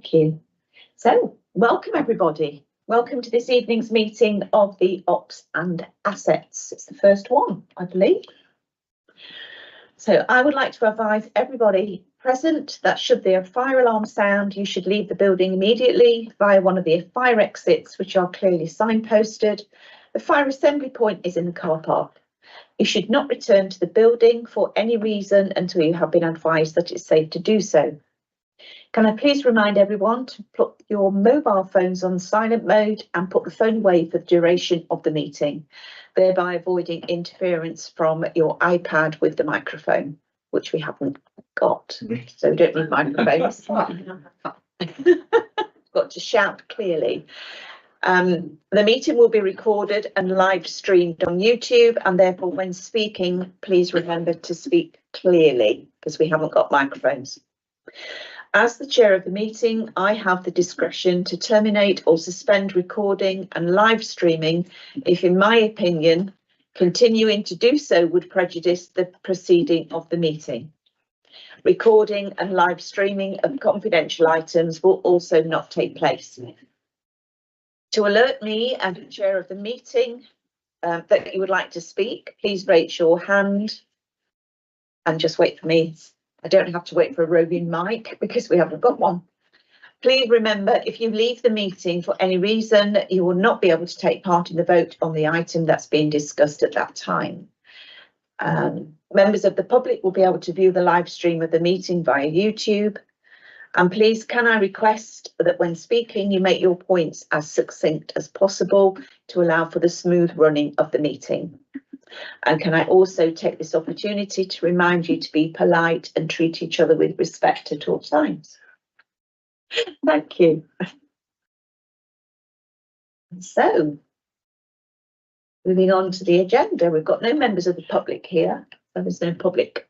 Thank you. So, welcome everybody. Welcome to this evening's meeting of the Ops and Assets. It's the first one, I believe. So I would like to advise everybody present that should the fire alarm sound, you should leave the building immediately via one of the fire exits, which are clearly signposted. The fire assembly point is in the car park. You should not return to the building for any reason until you have been advised that it's safe to do so. Can I please remind everyone to put your mobile phones on silent mode and put the phone away for the duration of the meeting, thereby avoiding interference from your iPad with the microphone, which we haven't got, so we don't need microphones. Got to shout clearly. The meeting will be recorded and live streamed on YouTube, and therefore when speaking, please remember to speak clearly because we haven't got microphones. As the chair of the meeting, I have the discretion to terminate or suspend recording and live streaming if, in my opinion, continuing to do so would prejudice the proceeding of the meeting. Recording and live streaming of confidential items will also not take place. To alert me and the chair of the meeting that you would like to speak, please raise your hand and just wait for me. I don't have to wait for a roving mic because we haven't got one. Please remember, if you leave the meeting for any reason, you will not be able to take part in the vote on the item that's being discussed at that time. Members of the public will be able to view the live stream of the meeting via YouTube. And please, can I request that when speaking, you make your points as succinct as possible to allow for the smooth running of the meeting. And can I also take this opportunity to remind you to be polite and treat each other with respect at all times. Thank you. So, moving on to the agenda, we've got no members of the public here, so there's no public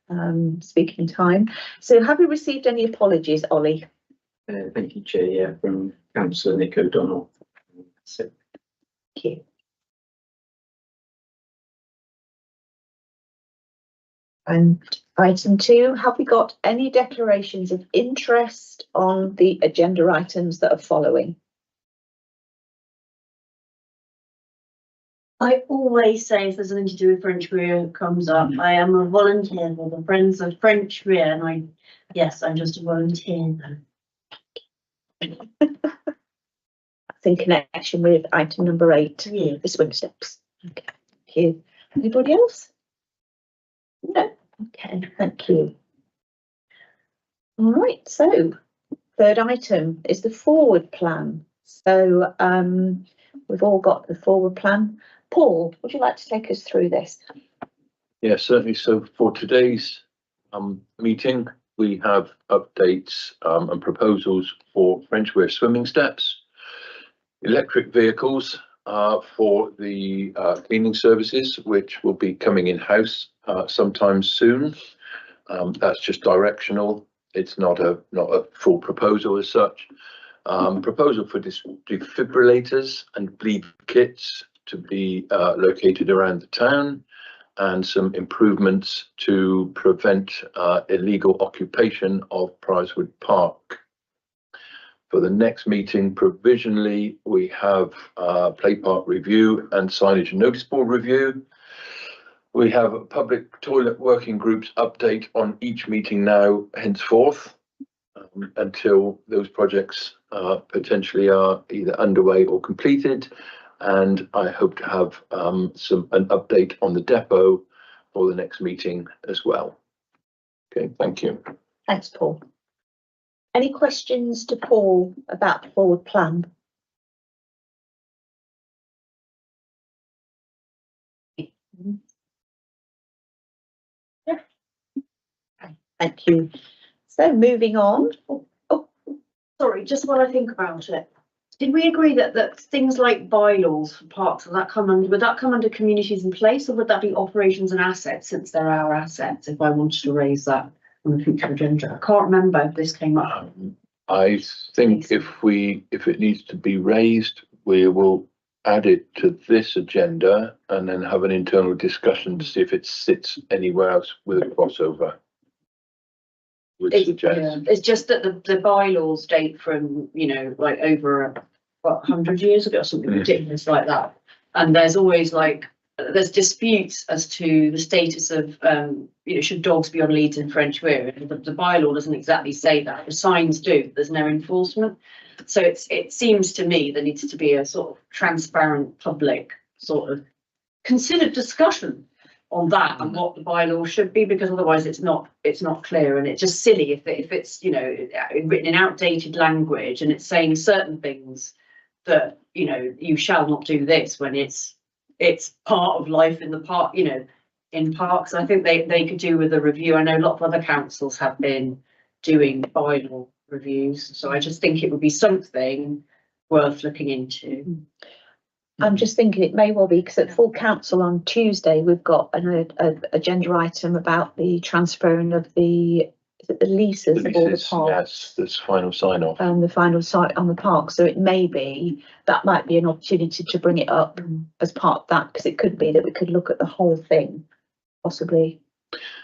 speaking time. So have you received any apologies, Ollie? Thank you, Chair. Yeah, from Councillor Nick O'Donnell. Thank you. And item 2, have we got any declarations of interest on the agenda items that are following? I always say if there's something to do with French Career comes up, I am a volunteer for the Friends of French Career, and yes, I'm just a volunteer. That's in connection with item number 8, yeah. The swim steps. Okay, thank you. Anybody else? No. Okay, thank you. All right, so third item is the forward plan. So we've all got the forward plan. Paul, would you like to take us through this? Yeah, certainly. So for today's meeting, we have updates and proposals for French wear swimming steps, electric vehicles for the cleaning services, which will be coming in-house sometime soon. That's just directional. It's not a full proposal as such. Proposal for defibrillators and bleed kits to be located around the town, and some improvements to prevent illegal occupation of Prizewood Park. For the next meeting, provisionally, we have play park review and signage and notice board review. We have a public toilet working groups update on each meeting now, henceforth, until those projects potentially are either underway or completed. And I hope to have an update on the depot for the next meeting as well. Okay, thank you. Thanks, Paul. Any questions to Paul about the forward plan? Yeah. Thank you. So moving on. Sorry, just while I think about it. Did we agree that things like bylaws for parks, would that come under communities in place, or would that be operations and assets, since they're our assets, if I wanted to raise that on the future agenda? I can't remember if this came up. I think if it needs to be raised, we will add it to this agenda and then have an internal discussion to see if it sits anywhere else with a crossover. would Yeah, suggest. it's just that the bylaws date from, you know, like over, what, 100 years ago or something Mm. ridiculous like that. And there's always like, there's disputes as to the status of, you know, should dogs be on leads in French Weir? The bylaw doesn't exactly say that. The signs do, there's no enforcement. So it seems to me there needs to be a sort of transparent, public sort of considered discussion on that and what the bylaw should be, because otherwise it's not clear, and it's just silly if it's, you know, written in outdated language and it's saying certain things that, you know, you shall not do this when it's part of life in the park, you know, in parks. I think they could do with a review. I know a lot of other councils have been doing bylaw reviews, so I just think it would be something worth looking into. I'm just thinking it may well be, because at full council on Tuesday, we've got an agenda item about the transferring of the leases of all the Leases, parks. yes, this final sign off. And the final site on the park, so it may be, that might be an opportunity to bring it up as part of that, because it could be that we could look at the whole thing, possibly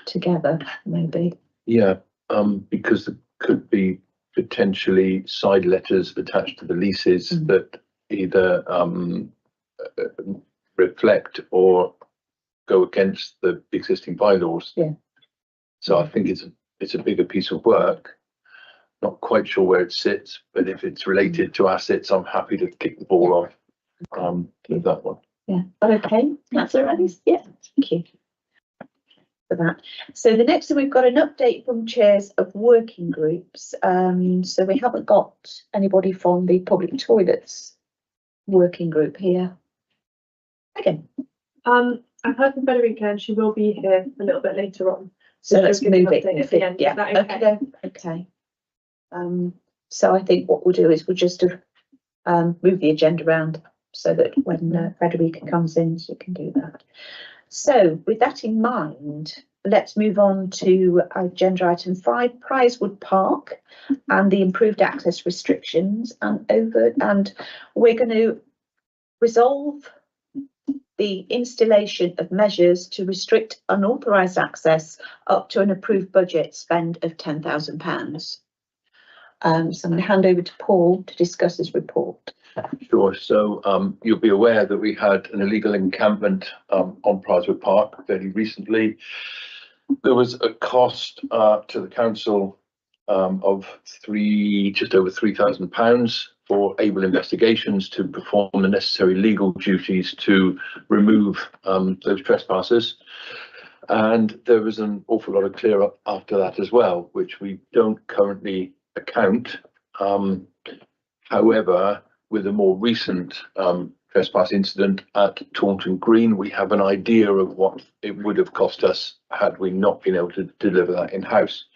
together, maybe. Yeah, because there could be potentially side letters attached to the leases that either reflect or go against the existing bylaws. Yeah. So I think it's a bigger piece of work. Not quite sure where it sits, but if it's related to assets, I'm happy to kick the ball off with that one. Yeah, but okay, that's all right. Yeah, thank you for that. So the next thing, we've got an update from chairs of working groups. So we haven't got anybody from the public toilets working group here. Again. I've heard from Federica and she will be here a little bit later on. So she'll let's give an move it. update at the end. Yeah, Is that okay? okay. So I think what we'll do is we'll just move the agenda around so that when Federica comes in, she can do that. So with that in mind, let's move on to agenda item 5, Prizewood Park and the improved access restrictions, and we're going to resolve the installation of measures to restrict unauthorised access up to an approved budget spend of £10,000. So I'm going to hand over to Paul to discuss his report. Sure. So you'll be aware that we had an illegal encampment on Prizewood Park fairly recently. There was a cost to the council of just over £3,000 for able investigations to perform the necessary legal duties to remove those trespassers. And there was an awful lot of clear up after that as well, which we don't currently account. However, with a more recent trespass incident at Taunton Green, we have an idea of what it would have cost us had we not been able to deliver that in-house.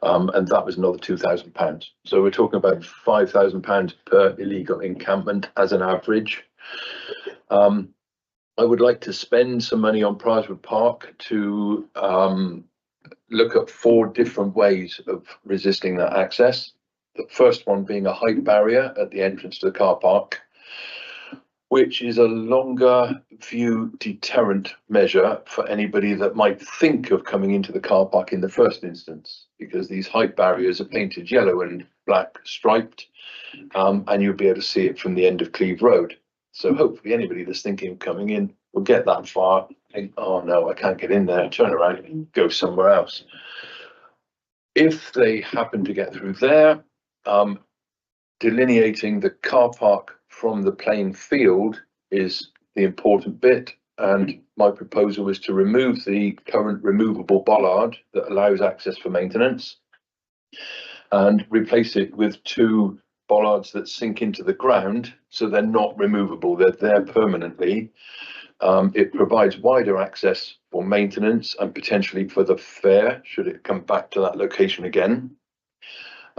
And that was another £2,000. So we're talking about £5,000 per illegal encampment as an average. I would like to spend some money on Prizewood Park to look at 4 different ways of resisting that access. The first one being a height barrier at the entrance to the car park, which is a longer view deterrent measure for anybody that might think of coming into the car park in the first instance, because these height barriers are painted yellow and black striped, and you'll be able to see it from the end of Cleve Road. So hopefully anybody that's thinking of coming in will get that far, think, oh no, I can't get in there, turn around and go somewhere else. If they happen to get through there, delineating the car park from the playing field is the important bit, and my proposal is to remove the current removable bollard that allows access for maintenance and replace it with 2 bollards that sink into the ground, so they're not removable, they're there permanently. It provides wider access for maintenance and potentially for the fair should it come back to that location again.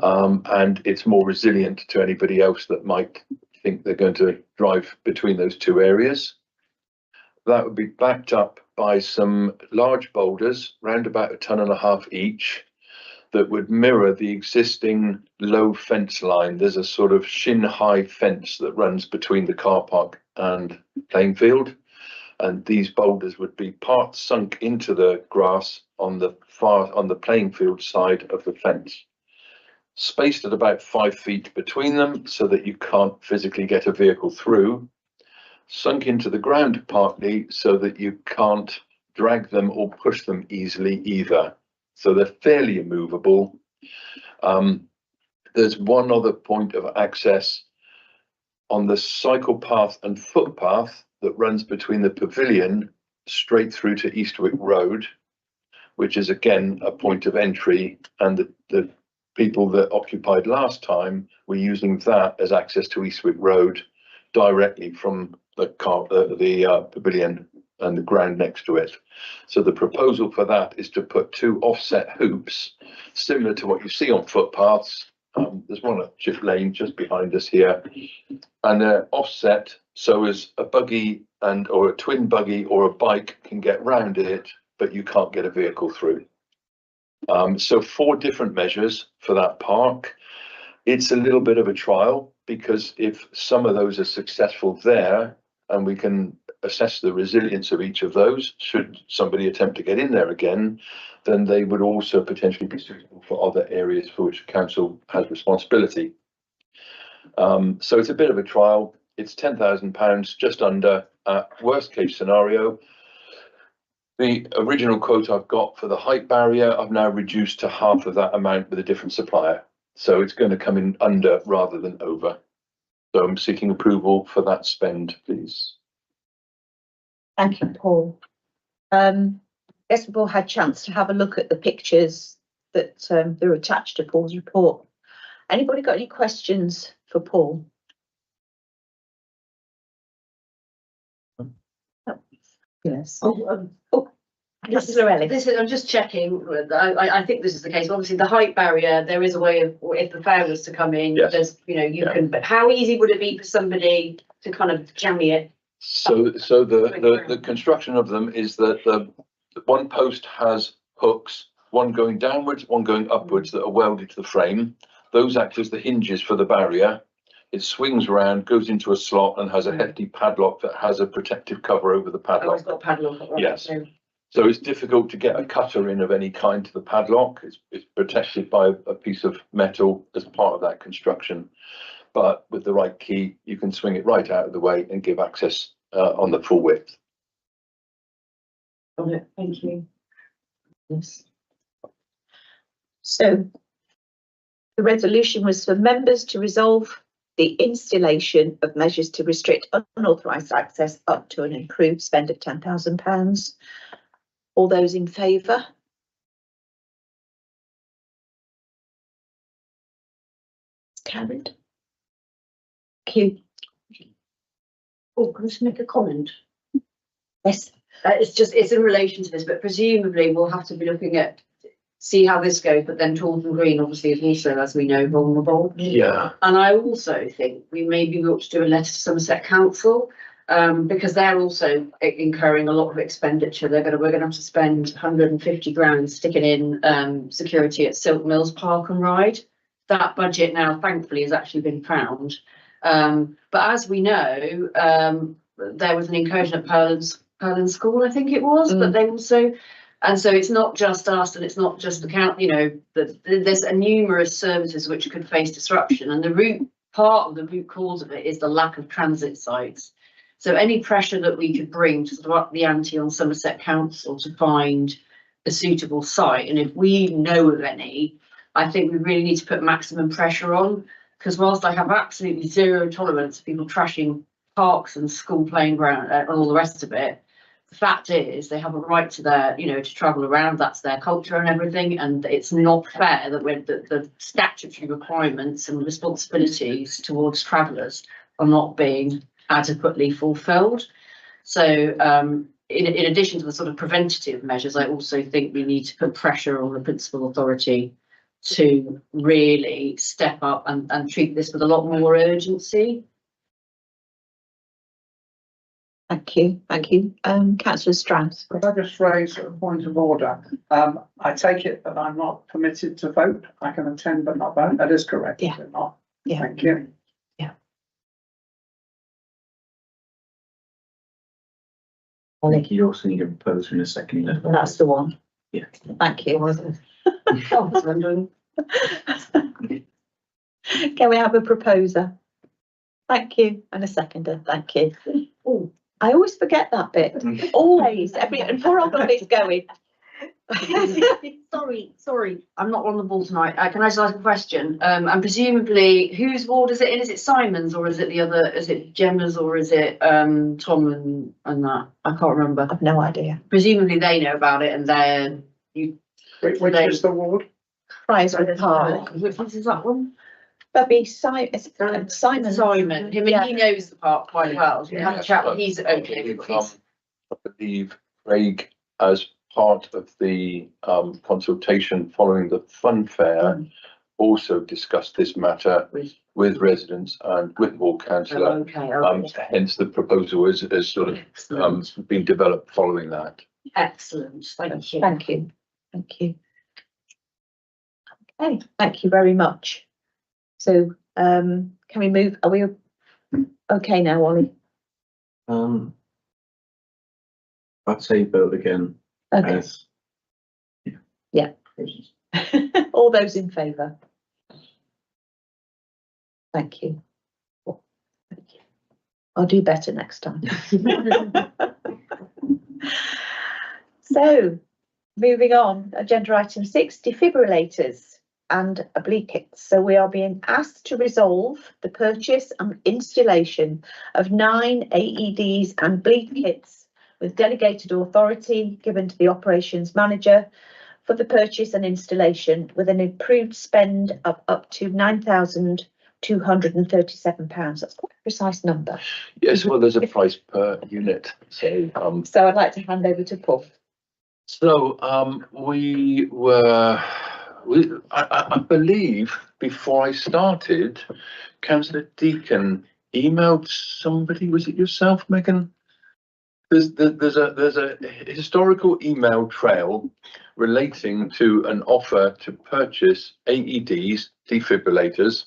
And it's more resilient to anybody else that might think they're going to drive between those 2 areas. That would be backed up by some large boulders, round about 1.5 tons each, that would mirror the existing low fence line. There's a sort of shin-high fence that runs between the car park and playing field. And these boulders would be part sunk into the grass on the playing field side of the fence, spaced at about 5 feet between them so that you can't physically get a vehicle through, sunk into the ground partly so that you can't drag them or push them easily either. So they're fairly immovable. There's one other point of access on the cycle path and footpath that runs between the pavilion straight through to Eastwick Road, which is again a point of entry, and the people that occupied last time were using that as access to Eastwick Road directly from the pavilion and the ground next to it. So the proposal for that is to put 2 offset hoops similar to what you see on footpaths. There's one at Chip Lane just behind us here, and they're offset so as a buggy or a twin buggy or a bike can get round it, but you can't get a vehicle through. So 4 different measures for that park. It's a little bit of a trial, because if some of those are successful there, and we can assess the resilience of each of those, should somebody attempt to get in there again, then they would also potentially be suitable for other areas for which council has responsibility. So it's a bit of a trial. It's £10,000, just under. Worst case scenario, the original quote I've got for the height barrier, I've now reduced to half of that amount with a different supplier. So it's going to come in under rather than over. So I'm seeking approval for that spend, please. Thank you, Paul. Guess we've all had a chance to have a look at the pictures that are attached to Paul's report. Anybody got any questions for Paul? Oh, yes. Councillor Ellis. I'm just checking. I think this is the case. Obviously, the height barrier, there is a way of, if the fair was to come in, Yes. there's, you can, but how easy would it be for somebody to kind of jammy it? So the construction of them is that the one post has hooks, one going downwards, one going upwards, that are welded to the frame. Those act as the hinges for the barrier. It swings around, goes into a slot, and has a hefty padlock that has a protective cover over the Oh, padlock. it's got a padlock. Right? Yes. So, So it's difficult to get a cutter in of any kind to the padlock. It's protected by a piece of metal as part of that construction. But with the right key, you can swing it right out of the way and give access on the full width. got it. Thank you. Yes. So the resolution was for members to resolve the installation of measures to restrict unauthorised access up to an improved spend of £10,000. All those in favour? Carried. Thank you. Oh, can I just make a comment? Yes. It's in relation to this, but presumably we'll have to be looking at, see how this goes, but then Taunton Green obviously is also, as we know, vulnerable. Yeah. And I also think we maybe ought to do a letter to Somerset Council, because they're also incurring a lot of expenditure. We're going to have to spend 150 grand sticking in security at Silk Mills Park and Ride. That budget now, thankfully, has actually been found. But as we know, there was an incursion at Perlin School, I think it was, but they also, and so it's not just us, and it's not just the count, there's numerous services which could face disruption, and part of the root cause of it is the lack of transit sites. So any pressure that we could bring to sort of up the ante on Somerset Council to find a suitable site, and if we know of any, I think we really need to put maximum pressure on, because whilst I have absolutely zero tolerance for people trashing parks and school playing ground and all the rest of it, the fact is they have a right to to travel around. That's their culture and everything, and it's not fair that the statutory requirements and responsibilities towards travellers are not being adequately fulfilled. So in addition to the sort of preventative measures, I also think we need to put pressure on the principal authority to really step up and treat this with a lot more urgency. Thank you. Councillor Strauss. Could I just raise a point of order? I take it that I'm not permitted to vote. I can attend but not vote. That is correct, Yeah. is it not? Yeah. Thank you. I think you also need a proposer in a second. That's the one. Yeah. Thank you. I was wondering. Can we have a proposer? Thank you, and a seconder, thank you. Oh, I always forget that bit, always, and poor old Ollie's going. Sorry, I'm not on the ball tonight. Can I just ask a question? And presumably, whose ward is it in? Is it Simon's or is it the other, is it Gemma's or is it Tom and that? I can't remember. I've no idea. Presumably they know about it and then you. Which is the ward? Friarswood Park. Which one is that one? Maybe Simon. Simon. Simon. He knows the park quite well. We had a chat with, he's okay. I believe Craig, as part of the consultation following the fun fair, also discussed this matter with residents and with ward councillor. Okay. Hence the proposal has sort of been developed following that. Excellent. Thank you. Thank you. Thank you. Okay, thank you very much. So, can we move? Are we okay now, Ollie? I'd say vote again. Okay. As, Yeah. All those in favour? Thank you. Thank you. I'll do better next time. So, moving on, agenda item 6, defibrillators and bleed kits. So we are being asked to resolve the purchase and installation of 9 AEDs and bleed kits with delegated authority given to the operations manager for the purchase and installation with an approved spend of up to £9,237. That's quite a precise number. Yes, well, there's a price per unit. So So I'd like to hand over to Paul. I believe before I started, Councillor Deacon emailed somebody. Was it yourself, Megan? There's a historical email trail relating to an offer to purchase AEDs, defibrillators,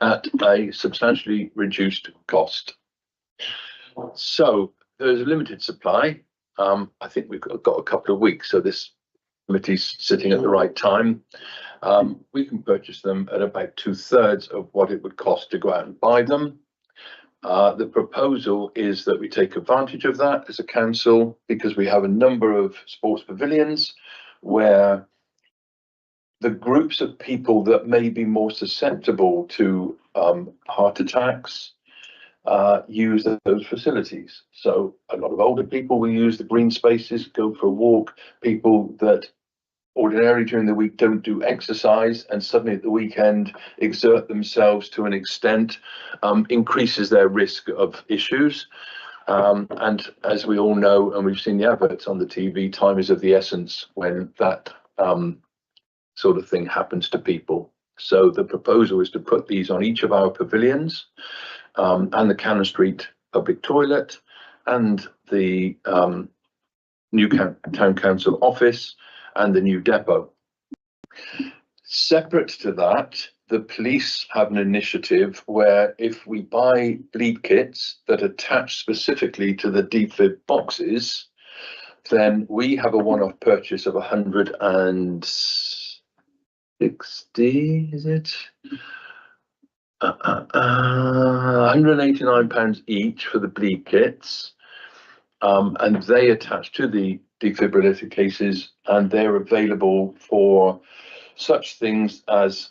at a substantially reduced cost. So there's a limited supply. I think we've got a couple of weeks, so this committee's sitting at the right time. We can purchase them at about 2/3 of what it would cost to go out and buy them. The proposal is that we take advantage of that as a council because we have a number of sports pavilions where the groups of people that may be more susceptible to heart attacks use those facilities. So a lot of older people will use the green spaces, go for a walk. People that ordinarily during the week don't do exercise and suddenly at the weekend exert themselves to an extent increases their risk of issues. And as we all know, and we've seen the adverts on the TV, time is of the essence when that sort of thing happens to people. So the proposal is to put these on each of our pavilions and the Cannon Street public toilet and the new town council office and the new depot. Separate to that, the police have an initiative where if we buy bleed kits that attach specifically to the defib boxes, then we have a one-off purchase of 160, is it? £189 each for the bleed kits, and they attach to the defibrillator cases, and they're available for such things as,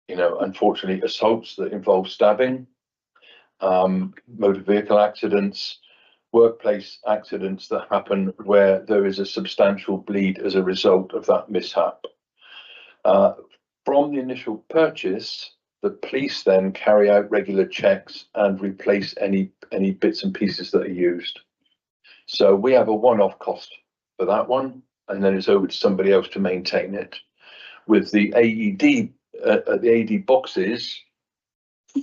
you know, unfortunately assaults that involve stabbing, motor vehicle accidents, workplace accidents that happen where there is a substantial bleed as a result of that mishap. From the initial purchase, the police then carry out regular checks and replace any bits and pieces that are used. So we have a one-off cost for that one, and then it's over to somebody else to maintain it. With the AED boxes,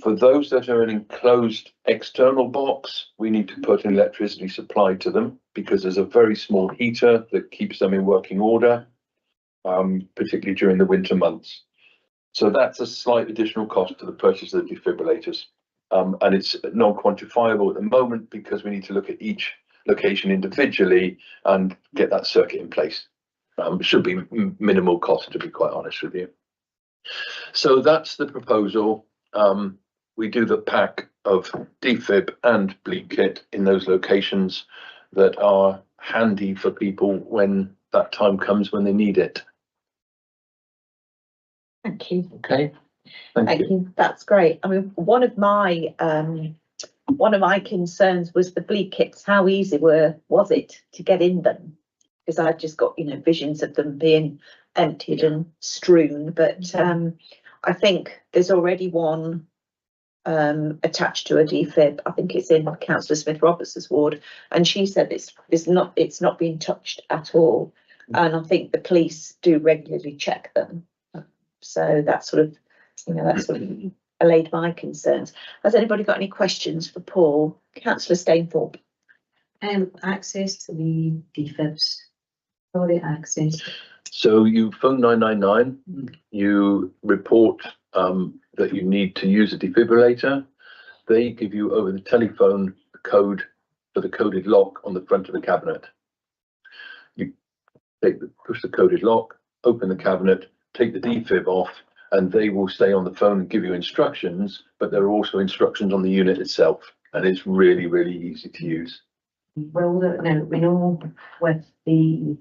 for those that are an enclosed external box, we need to put an electricity supply to them because there's a very small heater that keeps them in working order, particularly during the winter months. So that's a slight additional cost to the purchase of the defibrillators. And it's non-quantifiable at the moment because we need to look at each location individually and get that circuit in place. Should be minimal cost, to be quite honest with you. So that's the proposal. We do the pack of defib and bleed kit in those locations that are handy for people when that time comes when they need it. Thank you. Okay, thank you. That's great. I mean, one of my concerns was the bleed kits. How easy was it to get in them? Because I've just got, visions of them being emptied and strewn, but I think there's already one attached to a defib. I think it's in Councillor Smith-Roberts' ward, and she said it's not being touched at all. And I think the police do regularly check them. So that sort of allayed my concerns. Has anybody got any questions for Paul? Councillor Stainthorpe. Access to the defibs. All the access. So you phone 999, you report that you need to use a defibrillator. They give you over the telephone the code for the coded lock on the front of the cabinet. You push the coded lock, open the cabinet, take the defib off, and they will stay on the phone and give you instructions, but there are also instructions on the unit itself, and it's really, really easy to use. Well, now we know with the,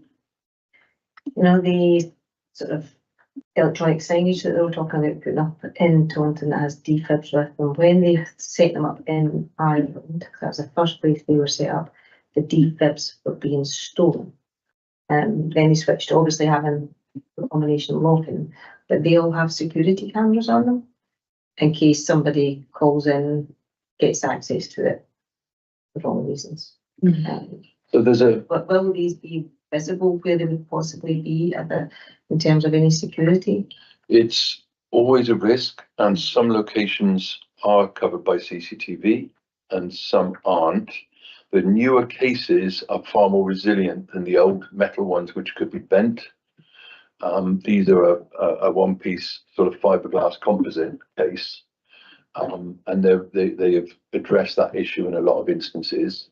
the sort of electronic signage that they were talking about putting up in Taunton that has defibs with them, when they set them up in Ireland, that was the first place they were set up, the defibs were being stolen. Then they switched to obviously having a combination of locking, but they all have security cameras on them in case somebody calls in, gets access to it for wrong reasons. So there's But will these be visible where they would possibly be in terms of any security? It's always a risk, and some locations are covered by CCTV and some aren't. The newer cases are far more resilient than the old metal ones, which could be bent. These are a one-piece sort of fiberglass composite case, and they have addressed that issue in a lot of instances.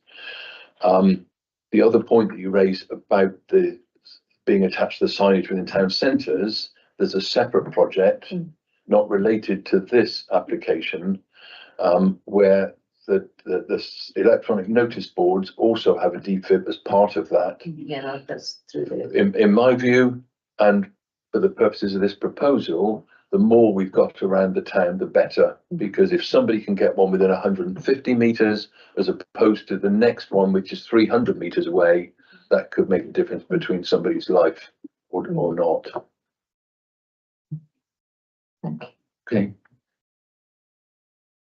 The other point that you raised about the being attached to the signage within town centres, there's a separate project not related to this application, where the electronic notice boards also have a defib as part of that. Yeah, that's through the. In my view, and for the purposes of this proposal, the more we've got around the town, the better, because if somebody can get one within 150 metres as opposed to the next one, which is 300 metres away, that could make a difference between somebody's life or not. Okay.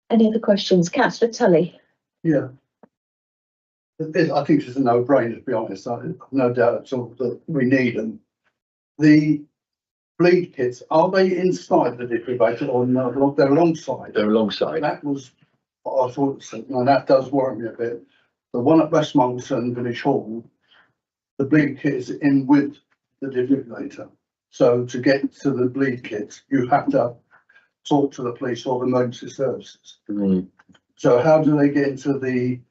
Any other questions? Councillor Tully. Yeah. I think it's a no-brainer, to be honest. I've no doubt at all that we need them. The bleed kits, are they inside the defibrillator or no? They're alongside? They're alongside. That was what I thought, and that does worry me a bit. The one at Westmoreland Village Hall, the bleed kit is in with the defibrillator. So to get to the bleed kits, you have to talk to the police or the emergency services. So how do they get into the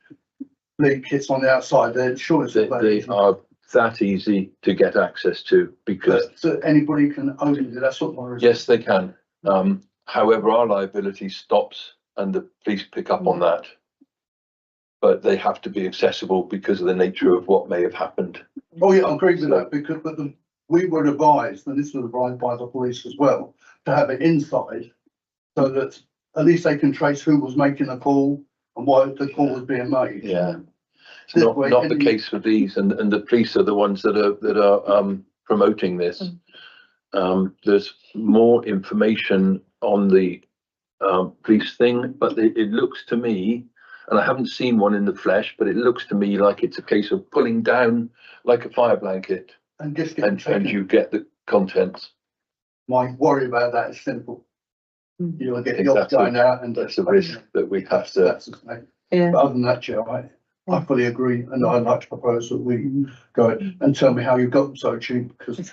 bleed kits on the outside? They're sure it's They are that easy to get access to, because so anybody can own it. That's what. yes, they can. However, our liability stops and the police pick up on that. But they have to be accessible because of the nature of what may have happened. Oh yeah, I agree with that, because we were advised, and this was advised by the police as well, to have it inside so that at least they can trace who was making the call and why the call was being made. Yeah. It's not the case for these, and the police are the ones that are promoting this. There's more information on the police thing, but it looks to me, and I haven't seen one in the flesh, but it looks to me like it's a case of pulling down like a fire blanket, And just and you get the contents. My worry about that is simple. You'll get the off Exactly. going out, and That's a risk that we have to. That's Yeah. But other than that, Joe, I fully agree, and I'd like to propose that we go and tell me how you got them so cheap, because.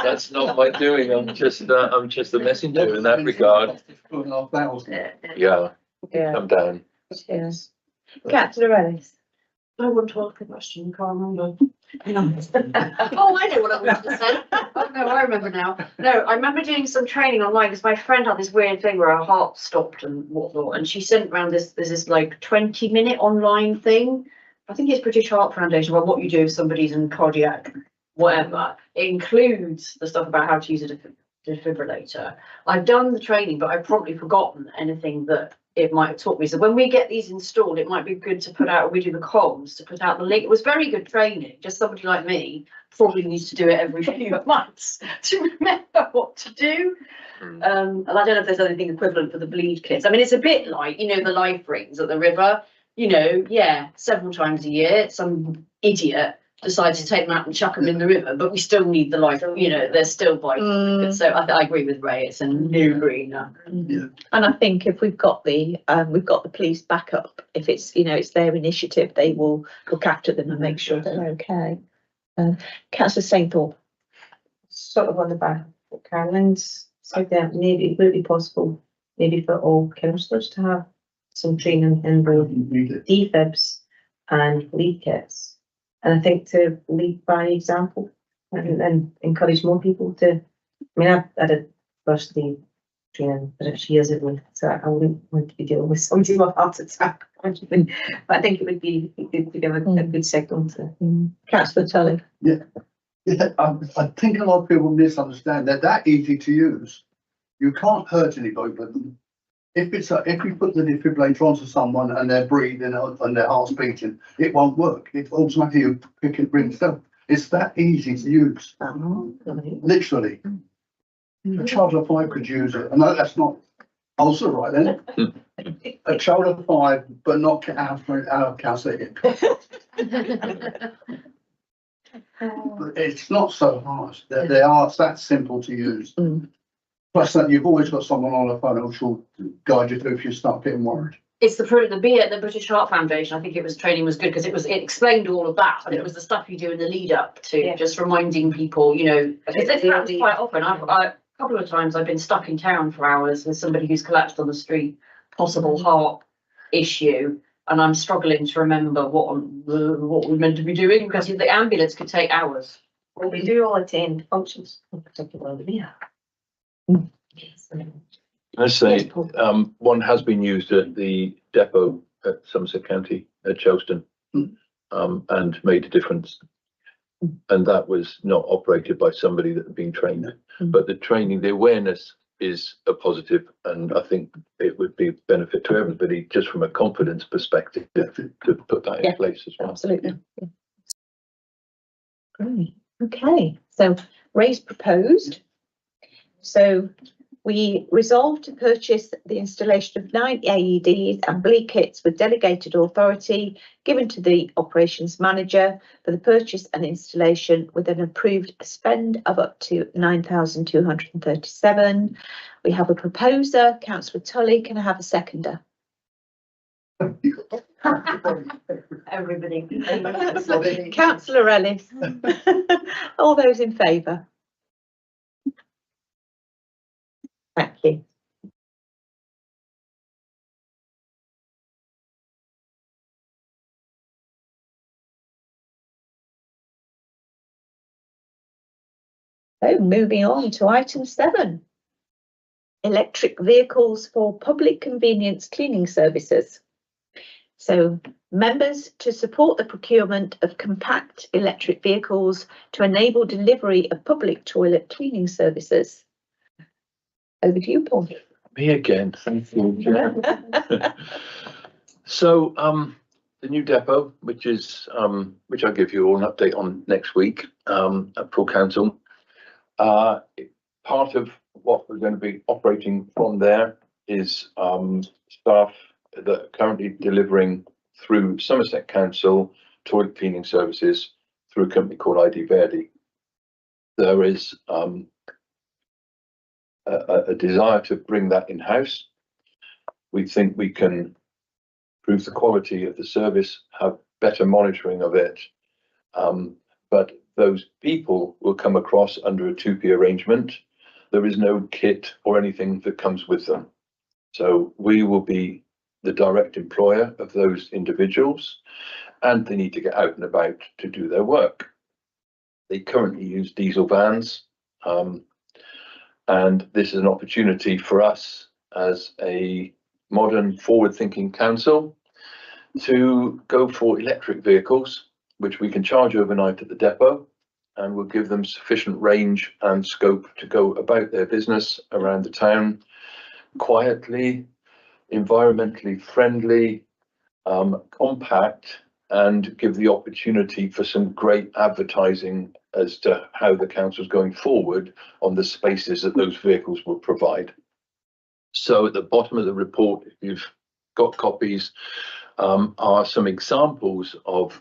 That's not my doing. I'm just a messenger in that regard. $2,500. Yeah, Yeah. come down. Yes. Councillor Ellis. I want to ask a question, can't remember. Oh, I know what I wanted to say. Oh, no, I remember now. No, I remember doing some training online because my friend had this weird thing where her heart stopped and whatnot, and she sent around there's this like 20-minute online thing. I think it's British Heart Foundation about what you do if somebody's in cardiac, whatever. It includes the stuff about how to use a defibrillator. I've done the training, but I've probably forgotten anything that it might have taught me. So when we get these installed, it might be good to put out, we do the comms, to put out the link. It was very good training. Just somebody like me probably needs to do it every few months to remember what to do. And I don't know if there's anything equivalent for the bleed kits. I mean, it's a bit like, the life rings at the river, yeah, several times a year, some idiot decides to take them out and chuck them in the river, but we still need the life, they're still vital. So I agree with Ray, it's a no-brainer. And I think if we've got the police backup, if it's, it's their initiative, they will look after them and make sure they're okay. Councillor Sainthorpe. Sort of on the back of Carolyn's said that maybe it would be possible, maybe for all councillors to have some training in both defibs and bleed kits. And I think to lead by example and encourage more people to, I did first aid training 6 years ago, so I wouldn't want to be dealing with somebody with a heart attack or anything. But I think it would be good to give a good signal to. Councillor Tully. Yeah, I think a lot of people misunderstand that easy to use. You can't hurt anybody with them. If you put the defibrillator onto someone and they're breathing and their heart's beating, it won't work. It automatically pick it brings up. It's that easy to use. Literally. A child of 5 could use it. And that's not also right, then. A child of 5, but not out of council. It's not so hard. They are that simple to use. Plus that you've always got someone on the phone who'll guide you through if you start getting worried. It's the British Heart Foundation. I think training was good because it explained all of that, and it was the stuff you do in the lead up to just reminding people, because this happens quite often. A couple of times I've been stuck in town for hours with somebody who's collapsed on the street, possible heart issue, and I'm struggling to remember what we're meant to be doing because the ambulance could take hours. Well, we do all attend functions, in particular the VIA. Let's say one has been used at the depot at Somerset County at Chelston and made a difference. And that was not operated by somebody that had been trained. But the training, the awareness is a positive, and I think it would be a benefit to everybody just from a confidence perspective to put that in place as well. Absolutely. Yeah. Great. Okay, so Ray's proposed. So we resolved to purchase the installation of 9 AEDs and bleed kits with delegated authority given to the operations manager for the purchase and installation with an approved spend of up to 9,237. We have a proposer, Councillor Tully. Can I have a seconder? Everybody. Councillor Ellis. All those in favour? Thank you. So moving on to item 7. Electric vehicles for public convenience cleaning services. So members, to support the procurement of compact electric vehicles to enable delivery of public toilet cleaning services. Over to you, Paul. Me again, thank you. So the new depot, which I'll give you all an update on next week at full council. Part of what we're going to be operating from there is staff that are currently delivering through Somerset Council toilet cleaning services through a company called ID Verdi. There is a desire to bring that in-house. We think we can improve the quality of the service, have better monitoring of it, but those people will come across under a 2P arrangement. There is no kit or anything that comes with them. So we will be the direct employer of those individuals, and they need to get out and about to do their work. They currently use diesel vans, and this is an opportunity for us as a modern forward-thinking council to go for electric vehicles, which we can charge overnight at the depot, and will give them sufficient range and scope to go about their business around the town quietly, environmentally friendly, compact, and give the opportunity for some great advertising as to how the council's going forward on the spaces that those vehicles will provide. So at the bottom of the report, if you've got copies, are some examples of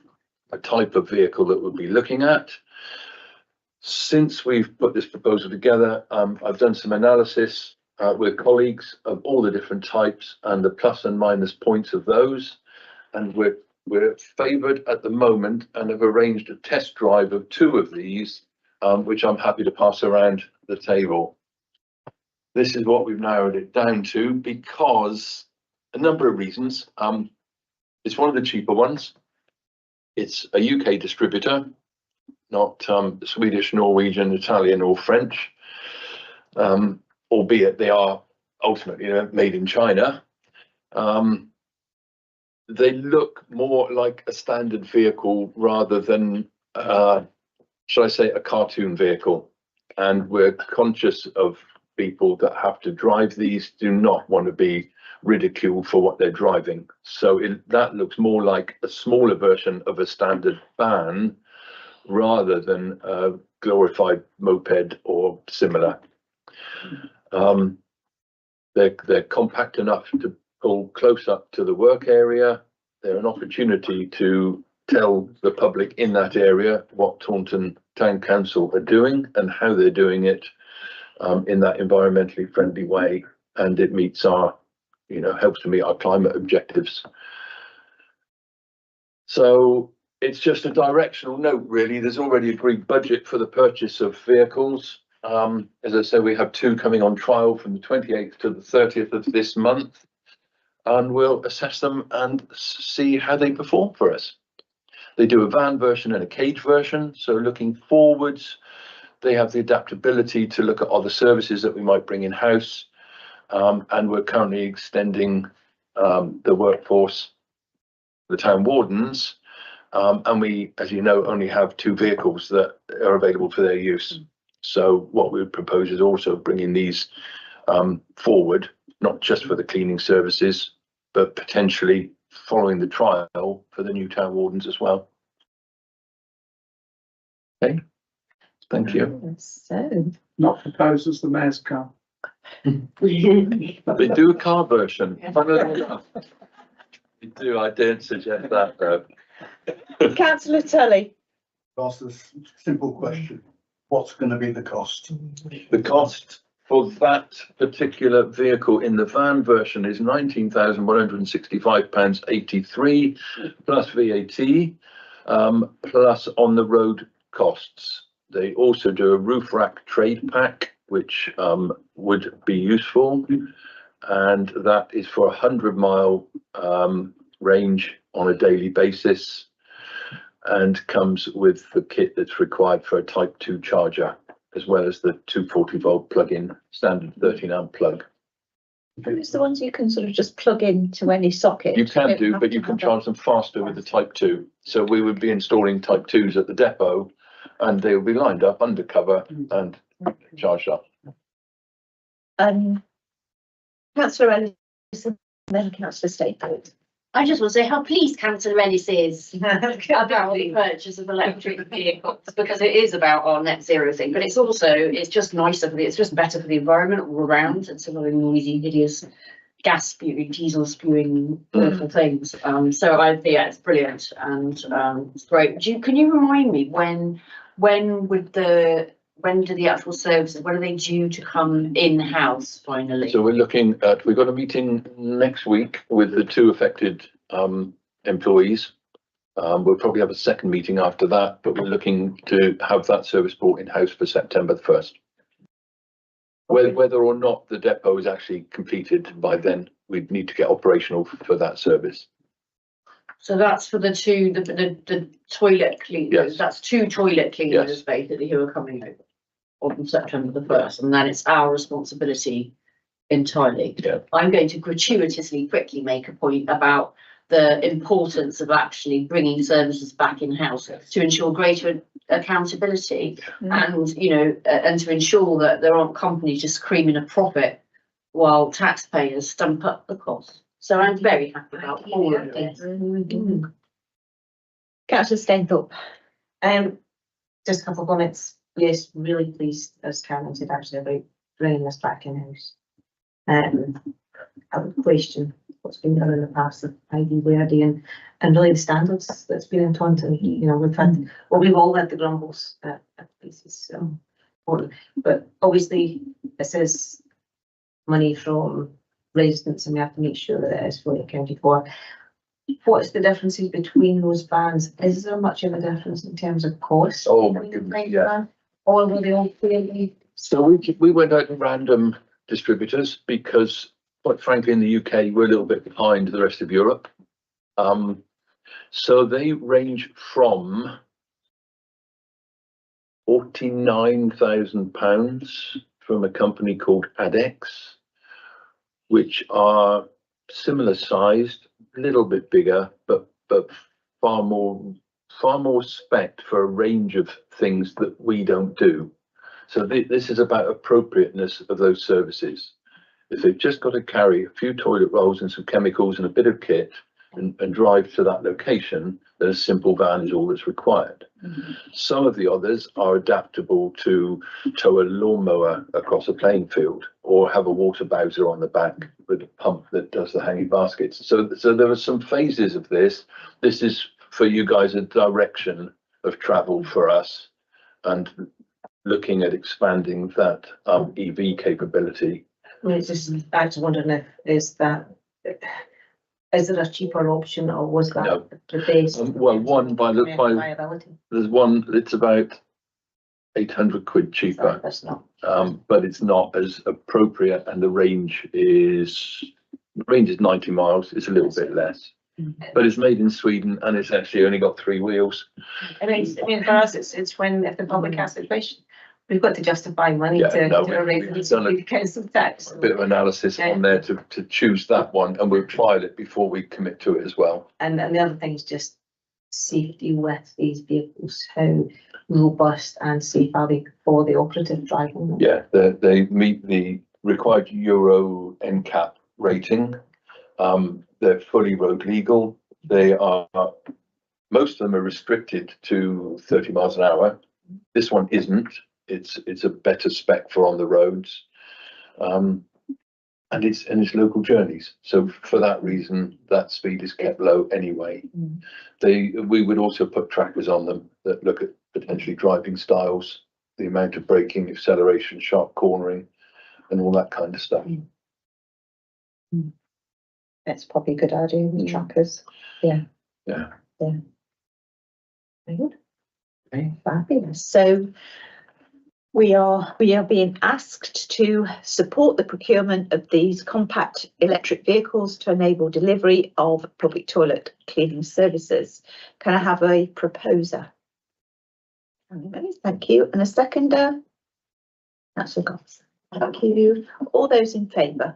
a type of vehicle that we'll be looking at. Since we've put this proposal together, I've done some analysis with colleagues of all the different types and the plus and minus points of those, and we're favoured at the moment and have arranged a test drive of 2 of these, which I'm happy to pass around the table. This is what we've narrowed it down to because a number of reasons. It's one of the cheaper ones. It's a UK distributor, not Swedish, Norwegian, Italian or French, albeit they are ultimately made in China. They look more like a standard vehicle rather than, shall I say, a cartoon vehicle. And we're conscious of people that have to drive these do not want to be ridiculed for what they're driving. So that looks more like a smaller version of a standard van rather than a glorified moped or similar. They're compact enough to pull close up to the work area. They're an opportunity to tell the public in that area what Taunton Town Council are doing and how they're doing it in that environmentally friendly way. And it meets our, helps to meet our climate objectives. So it's just a directional note, really. There's already agreed budget for the purchase of vehicles. As I said, we have 2 coming on trial from the 28th to the 30th of this month, and we'll assess them and see how they perform for us. They do a van version and a cage version. So looking forwards, they have the adaptability to look at other services that we might bring in-house. And we're currently extending the workforce, the town wardens, and we, as you know, only have 2 vehicles that are available for their use. So what we would propose is also bringing these forward, not just for the cleaning services, but potentially following the trial for the new town wardens as well. Okay, thank you. So, Not proposed as the mayor's car. They do a car version. They do. I didn't suggest that though. Councillor Tully. Ask a simple question. What's going to be the cost? The cost for that particular vehicle in the van version is £19,165.83 plus VAT, plus on the road costs. They also do a roof rack trade pack, which would be useful, and that is for 100-mile range on a daily basis, and comes with the kit that's required for a Type 2 charger, as well as the 240-volt plug-in standard 13-amp plug. Who's the ones you can sort of just plug into any socket? You can do, but you can charge them faster with the Type 2. So we would be installing Type 2s at the depot, and they will be lined up undercover and charged up. Councillor Ellis, and then Councillor Staples. I just want to say how pleased Councillor Ellis is about the purchase of electric vehicles, because it is about our net zero thing, but it's also, it's just nicer it's just better for the environment all around, and some of the noisy, hideous gas spewing, diesel spewing awful things. So yeah, it's brilliant, and it's great. Can you remind me when do the actual services, when are they due to come in-house finally? So we're looking at, we've got a meeting next week with the 2 affected employees. We'll probably have a second meeting after that, but we're looking to have that service brought in-house for September the 1st. Whether or not the depot is actually completed by then, we'd need to get operational for that service. So that's for the two, the toilet cleaners, Yes. that's two toilet cleaners Yes. basically who are coming over on September the 1st, and then it's our responsibility entirely. Yeah. I'm going to gratuitously quickly make a point about the importance of actually bringing services back in-house to ensure greater accountability and, you know, and to ensure that there aren't companies just screaming a profit while taxpayers stump up the cost. So I'm very happy about all of this. Councillor Stainthorpe. Just a couple of comments. Yes, really pleased, as Karen said, actually, about bringing this back in-house. I would question what's been done in the past of ID wording and really the standards that's been in Taunton. You know, we've had, well, we've all had the grumbles at places, important, but obviously this is money from residents and we have to make sure that it is fully accounted for. What's the differences between those bands? Is there much of a difference in terms of cost? Oh my goodness, yeah. Or were they all fairly? So we went out to random distributors because, quite frankly, in the UK, we're a little bit behind the rest of Europe. So they range from £49,000 from a company called Adex, which are similar sized, a little bit bigger, but far more spec for a range of things that we don't do. So this is about appropriateness of those services. If they've just got to carry a few toilet rolls and some chemicals and a bit of kit and drive to that location, then a simple van is all that's required. Some of the others are adaptable to tow a lawnmower across a playing field or have a water bowser on the back with a pump that does the hanging baskets. So there are some phases of this. This is for you guys a direction of travel for us and looking at expanding that EV capability. I mean, it's just, I was wondering is there a cheaper option or was that No. the base? Well, one by viability. there's one that's about 800 quid cheaper. Sorry, that's not. But it's not as appropriate and the range is 90 miles. It's a little bit less, but it's made in Sweden and it's actually only got 3 wheels. I mean, for us, it's when if the public has the question, we've got to justify money Yeah, to no, arrange we've done the council tax. A bit of analysis on there to choose that one, and we'll trial it before we commit to it as well. And the other thing is just safety with these vehicles. How robust and safe are they for the operative driving them? Yeah, they meet the required Euro NCAP rating. They're fully road legal. They are, most of them are restricted to 30 miles an hour. This one isn't. It's a better spec for on the roads. And it's local journeys. So for that reason, that speed is kept low anyway. We would also put trackers on them that look at potentially driving styles, the amount of braking, acceleration, sharp cornering, and all that kind of stuff. That's probably a good idea with the trackers. Yeah. Yeah. Very good. Fabulous. So we are being asked to support the procurement of these compact electric vehicles to enable delivery of public toilet cleaning services. Can I have a proposer? Thank you. And a seconder? That's a gods. Thank you. All those in favour?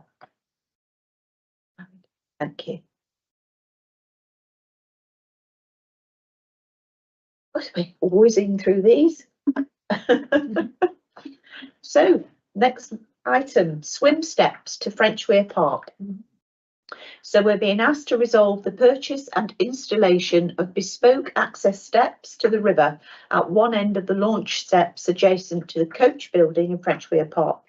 Thank you. We're whizzing through these. So, next item, swim steps to French Weir Park. So we're being asked to resolve the purchase and installation of bespoke access steps to the river at one end of the launch steps adjacent to the coach building in French Weir Park,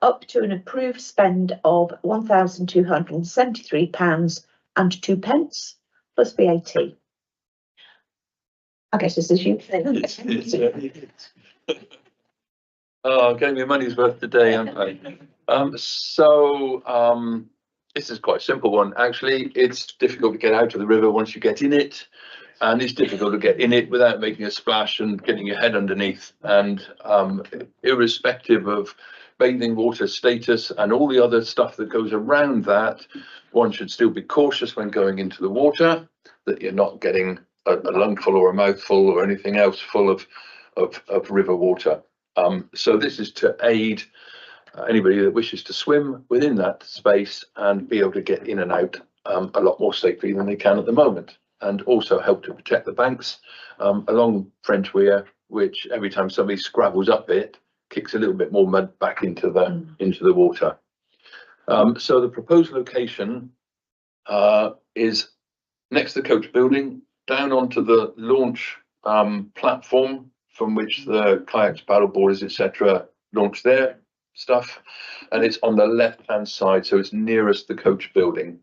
up to an approved spend of £1,273.02 plus VAT. I guess this is you. Oh, getting your money's worth today, aren't I? This is quite a simple one. Actually, it's difficult to get out of the river once you get in it, and it's difficult to get in it without making a splash and getting your head underneath. And irrespective of bathing water status and all the other stuff that goes around that, one should still be cautious when going into the water, that you're not getting a lungful or a mouthful or anything else full of river water. So this is to aid anybody that wishes to swim within that space and be able to get in and out a lot more safely than they can at the moment, and also help to protect the banks along French Weir, which every time somebody scrabbles up it, kicks a little bit more mud back into the water. So the proposed location is next to the coach building, down onto the launch platform from which the kayaks, paddle boarders, etc. launch their stuff, and it's on the left hand side, so it's nearest the coach building.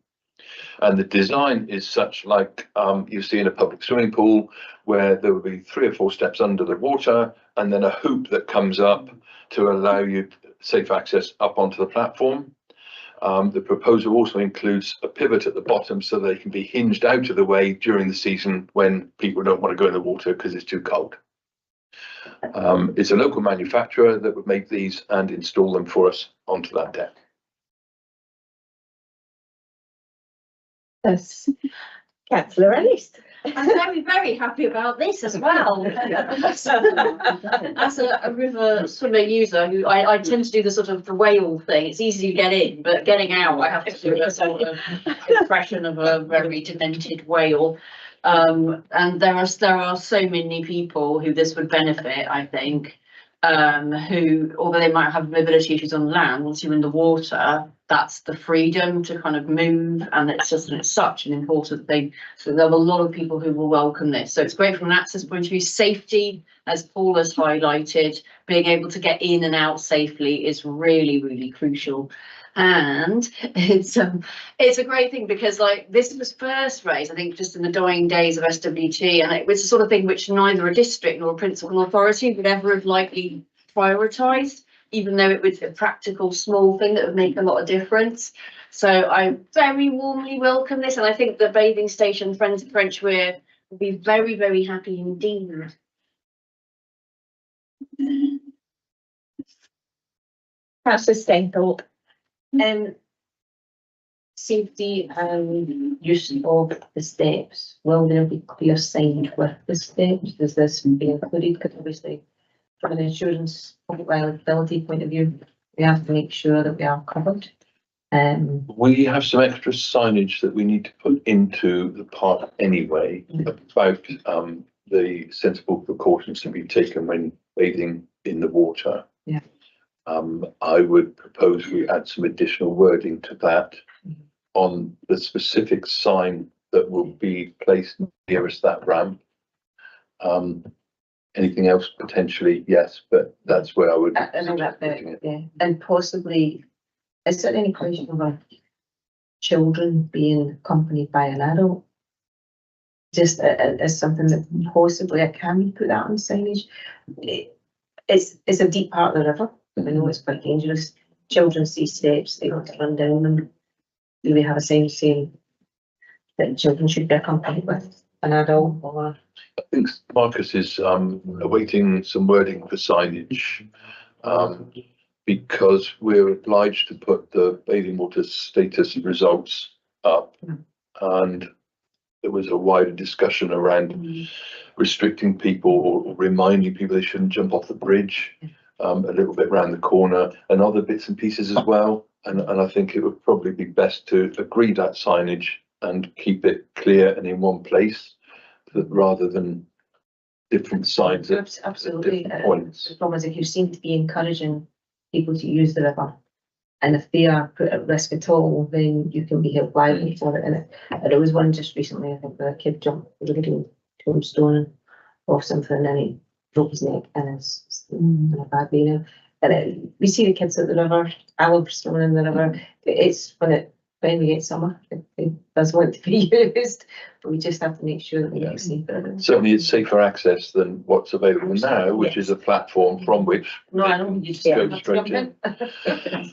And the design is such like you see in a public swimming pool, where there will be 3 or 4 steps under the water and then a hoop that comes up to allow you safe access up onto the platform. The proposal also includes a pivot at the bottom so they can be hinged out of the way during the season when people don't want to go in the water because it's too cold. It's a local manufacturer that would make these and install them for us onto that deck. Yes. Councillor Ellis. I'm very, very happy about this as well. As a river swimmer user who I tend to do the sort of the whale thing. It's easy to get in, but getting out, I have to do a sort of impression of a very demented whale. And there are so many people who this would benefit, I think, who, although they might have mobility issues on land, once you're in the water, that's the freedom to kind of move, and it's such an important thing. So there are a lot of people who will welcome this. So it's great from an access point of view. Safety, as Paul has highlighted, being able to get in and out safely is really, really crucial. And it's a great thing because, like, this was first raised, I think, just in the dying days of SWG, and it was the sort of thing which neither a district nor a principal authority would ever have likely prioritised, even though it was a practical small thing that would make a lot of difference. So I very warmly welcome this, and I think the bathing station Friends of French Weir will be very, very happy indeed. Councillor Stainthorpe. Safety and use of the steps. Will there be clear signage with the steps? Does this be included? Because obviously, from an insurance public liability point of view, we have to make sure that we are covered. We have some extra signage that we need to put into the park anyway about the sensible precautions to be taken when bathing in the water. Yeah. I would propose we add some additional wording to that on the specific sign that will be placed nearest that ramp. Anything else potentially, yes, but that's where I would. I know that bit, yeah, and possibly, is there any question about children being accompanied by an adult? Just as something that possibly can be put out on signage. It's a deep part of the river. I know it's quite dangerous. Children see steps, they want to run down them. Do we have a sign saying that children should be accompanied with an adult? Or I think Marcus is awaiting some wording for signage because we're obliged to put the bathing water status results up, and there was a wider discussion around restricting people or reminding people they shouldn't jump off the bridge. A little bit around the corner and other bits and pieces as well. And I think it would probably be best to agree that signage and keep it clear and in one place, rather than different signs at absolutely different points. The problem is if you seem to be encouraging people to use the river, and if they are put at risk at all, then you can be held liable for it. And there was one just recently, I think, where a kid jumped a little tombstone off something and he broke his neck and it's in a bad way now. And we see the kids at the river. I love swimming in the river. It's when we get summer, it does want to be used, but we just have to make sure that we get safer. Certainly, it's safer access than what's available now, which is a platform from which No, I don't. You just go have straight to jump in.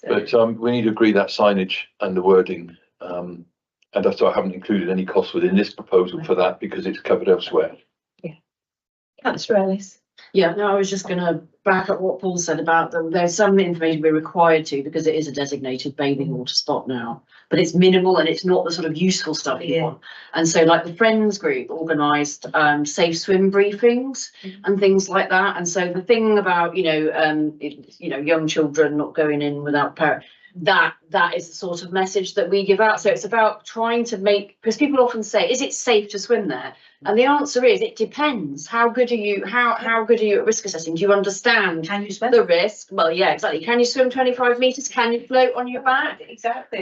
But we need to agree that signage and the wording, and that's why I haven't included any costs within this proposal for that because it's covered elsewhere. Councillor Ellis. Yeah, no, I was just gonna back up what Paul said about them. There's some information we're required to because it is a designated bathing water spot now. But it's minimal and it's not the sort of useful stuff you want. And so like the Friends group organised safe swim briefings and things like that. And so the thing about, young children not going in without parents, that is the sort of message that we give out. So it's about trying to make, because people often say, is it safe to swim there? And the answer is, it depends. How good are you? How good are you at risk assessing? Do you understand Can you swim? the risk? Well, yeah, exactly. Can you swim 25 meters? Can you float on your back? Exactly.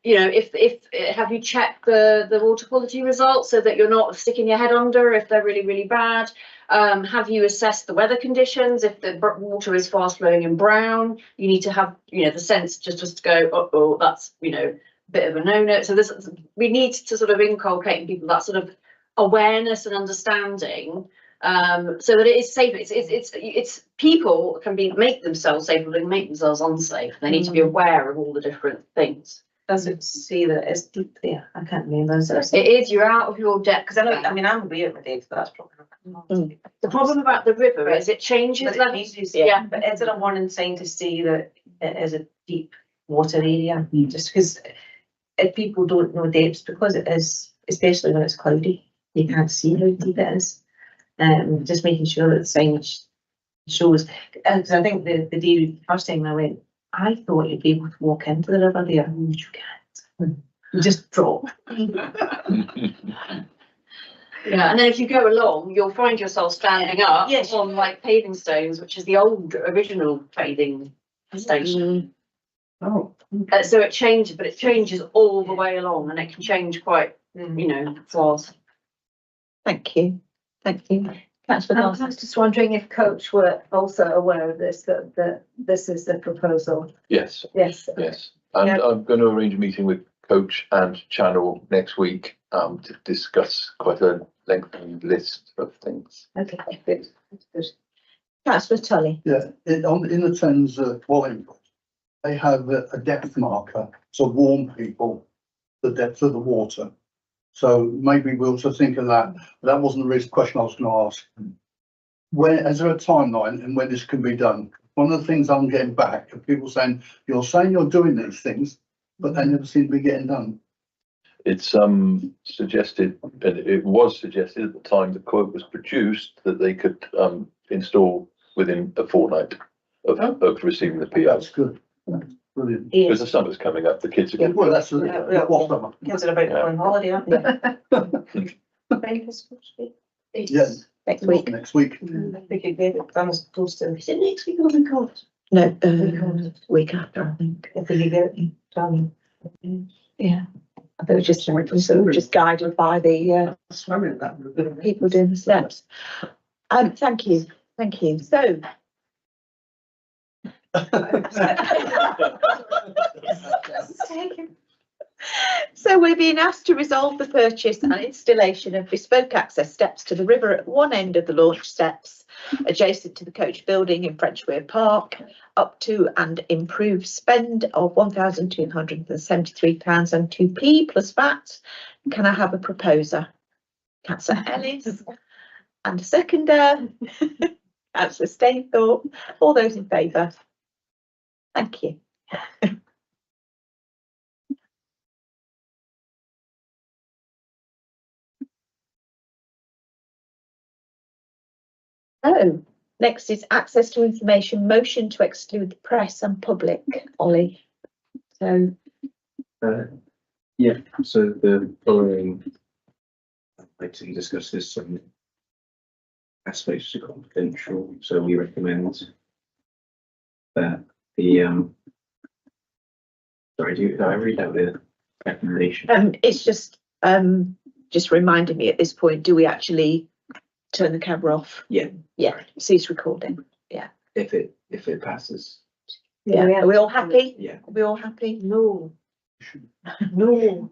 If have you checked the water quality results so that you're not sticking your head under if they're really, really bad? Have you assessed the weather conditions? If the water is fast flowing and brown, you need to have, the sense just to go, oh, that's, bit of a no-no. So we need to sort of inculcate in people that sort of awareness and understanding, so that it is safe. It's people can make themselves safe, but they can make themselves unsafe. They need to be aware of all the different things. Does it say that it's deep there? I can't remember. It is, you're out of your depth. Because I'm aware of my depth, but that's probably not. The problem about the river is it changes But levels. yeah, but is there a warning sign to say that it is a deep water area? Just because if people don't know depths, because it is, especially when it's cloudy, you can't see how deep it is. Just making sure that the sign shows. Because I think the day first time I went, I thought you'd be able to walk into the river there. You can't. You just drop. Yeah, and then if you go along, you'll find yourself standing up Yes. on like paving stones, which is the old original bathing station. Oh, So it changes, but it changes all the way along, and it can change quite, fast. Thank you. Councillor I Dawson. was just wondering if Coach were also aware of this, that this is the proposal. Yes, Yes. yes. And I'm going to arrange a meeting with Coach and Channel next week to discuss quite a lengthy list of things. Okay, good. Good. Councillor Tully. Yeah, in the Thames Wallingford, they have a depth marker to warn people the depth of the water. So maybe we also think of that. That wasn't the real question I was going to ask. Is there a timeline and when this can be done? One of the things I'm getting back are people saying you're doing these things, but they never seem to be getting done. It's suggested, and it was suggested at the time the quote was produced, that they could install within a fortnight of receiving the PO. That's good. That's brilliant. Because the summer's coming up, the kids are going Well, to. that's what summer. Kids are about to go on holiday, aren't they? When is it supposed to be? Yeah, Next week. next week. I think it gave it done as close to. Is it next week or the God? No, week after, I think. If we could get it done. Yeah. I think just guided by the swimming that. people doing the steps. Thank you. So. So we're being asked to resolve the purchase and installation of bespoke access steps to the river at one end of the launch steps adjacent to the coach building in Frenchweir Park, up to and improved spend of £1,273 and 2p plus VAT. Can I have a proposer? Councillor Ellis and a seconder. Councillor Stainthorpe. All those in favour? Thank you. Oh, next is access to information, motion to exclude the press and public. Ollie. So, Yeah, so the following item discusses some aspects of confidential, so we recommend that the sorry, do I read out the recommendation? it's just reminding me at this point, do we actually turn the camera off? Yeah. Yeah, cease recording. If it passes, Yeah, are we all happy? yeah. Are we all happy? No. No.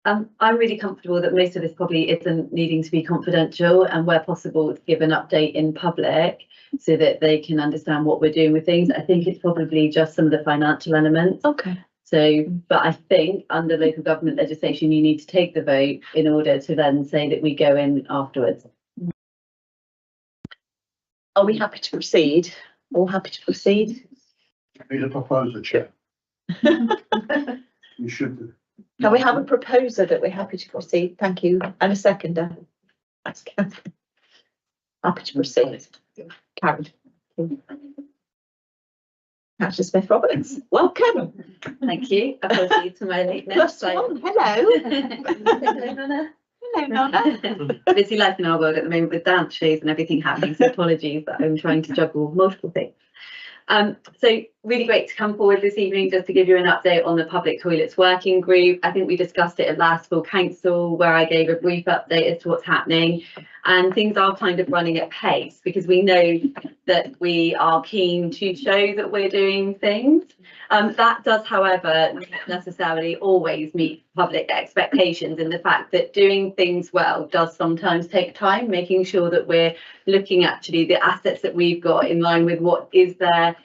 I'm really comfortable that most of this probably isn't needing to be confidential, and where possible to give an update in public so that they can understand what we're doing with things. I think it's probably just some of the financial elements. Okay. So, but I think under local government legislation, you need to take the vote in order to then say that we go in afterwards. Are we happy to proceed? All happy to proceed? Need a proposer, Chair. You should do. Can we have a proposer that we're happy to proceed? Thank you. And a seconder. That's Catherine. Happy to proceed. Carried. Councillor Smith Roberts, welcome. Thank you. Apologies for my lateness. Plus one, hello. Hello, Nonna. Hello, Nonna. Busy life in our world at the moment with dance shows and everything happening, so apologies that I'm trying to juggle multiple things. So really great to come forward this evening just to give you an update on the public toilets working group. I think we discussed it at last full council where I gave a brief update as to what's happening, and things are kind of running at pace because we know that we are keen to show that we're doing things. That does, however, not necessarily always meet public expectations, in the fact that doing things well does sometimes take time, making sure that we're looking actually the assets that we've got in line with what is there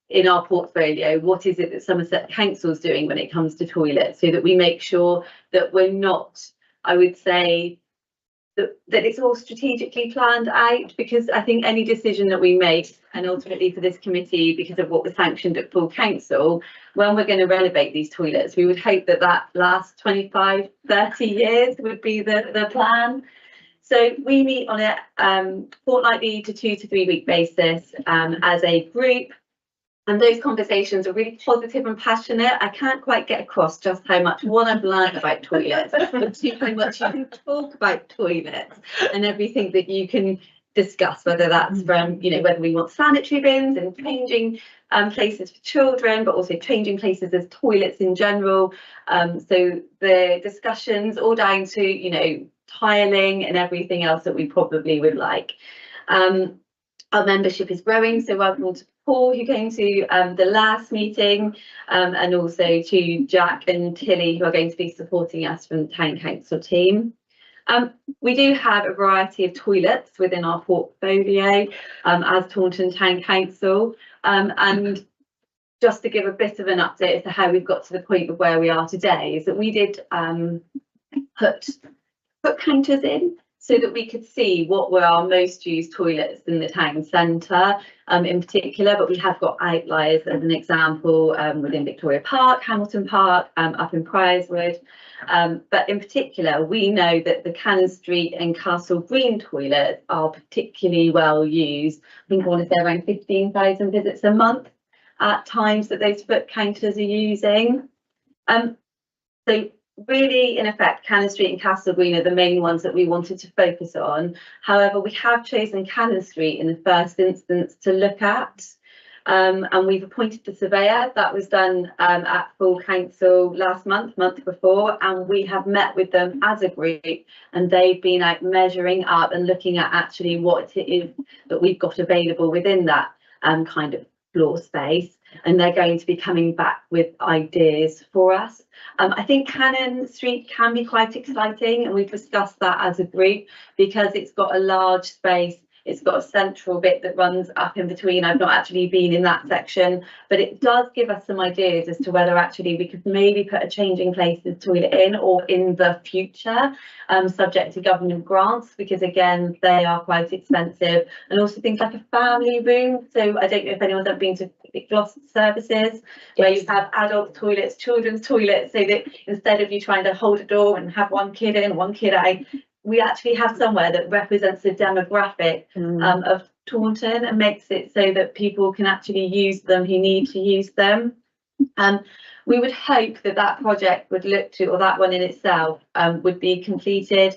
in our portfolio, what is it that Somerset Council's doing when it comes to toilets, so that we make sure that we're not, I would say, that it's all strategically planned out, because I think any decision that we make, and ultimately for this committee, because of what was sanctioned at full council, when we're going to renovate these toilets, we would hope that that last 25, 30 years would be the plan. So we meet on a fortnightly to 2 to 3 week basis as a group. And those conversations are really positive and passionate. I can't quite get across just how much, one, I've learned about toilets, but two, how much you can talk about toilets and everything that you can discuss, whether that's from, you know, whether we want sanitary bins and changing places for children, but also changing places as toilets in general. So the discussions all down to, you know, tiling and everything else that we probably would like. Our membership is growing, so welcome to Paul, who came to the last meeting, and also to Jack and Tilly, who are going to be supporting us from the Town Council team. We do have a variety of toilets within our portfolio as Taunton Town Council, and just to give a bit of an update as to how we've got to the point of where we are today, is that we did put counters in, so that we could see what were our most used toilets in the town centre in particular, but we have got outliers as an example within Victoria Park, Hamilton Park, up in Priorswood. But in particular, we know that the Cannon Street and Castle Green toilets are particularly well used. I think I want to say around 15,000 visits a month at times that those foot counters are using. So really, in effect, Cannon Street and Castle Green are the main ones that we wanted to focus on. However, we have chosen Cannon Street in the first instance to look at, and we've appointed the surveyor. That was done at full council last month before, and we have met with them as a group, and they've been out measuring up and looking at actually what it is that we've got available within that kind of floor space, and they're going to be coming back with ideas for us. I think Cannon Street can be quite exciting, and we've discussed that as a group because it's got a large space. It's got a central bit that runs up in between. I've not actually been in that section, but it does give us some ideas as to whether actually we could maybe put a changing places toilet in, or in the future, subject to government grants, because again, they are quite expensive, and also things like a family room. So I don't know if anyone's ever been to Gloucester services, where you have adult toilets, children's toilets, so that instead of you trying to hold a door and have one kid in, one kid out, we actually have somewhere that represents the demographic of Taunton and makes it so that people can actually use them who need to use them. We would hope that that project would look to, or that one in itself would be completed,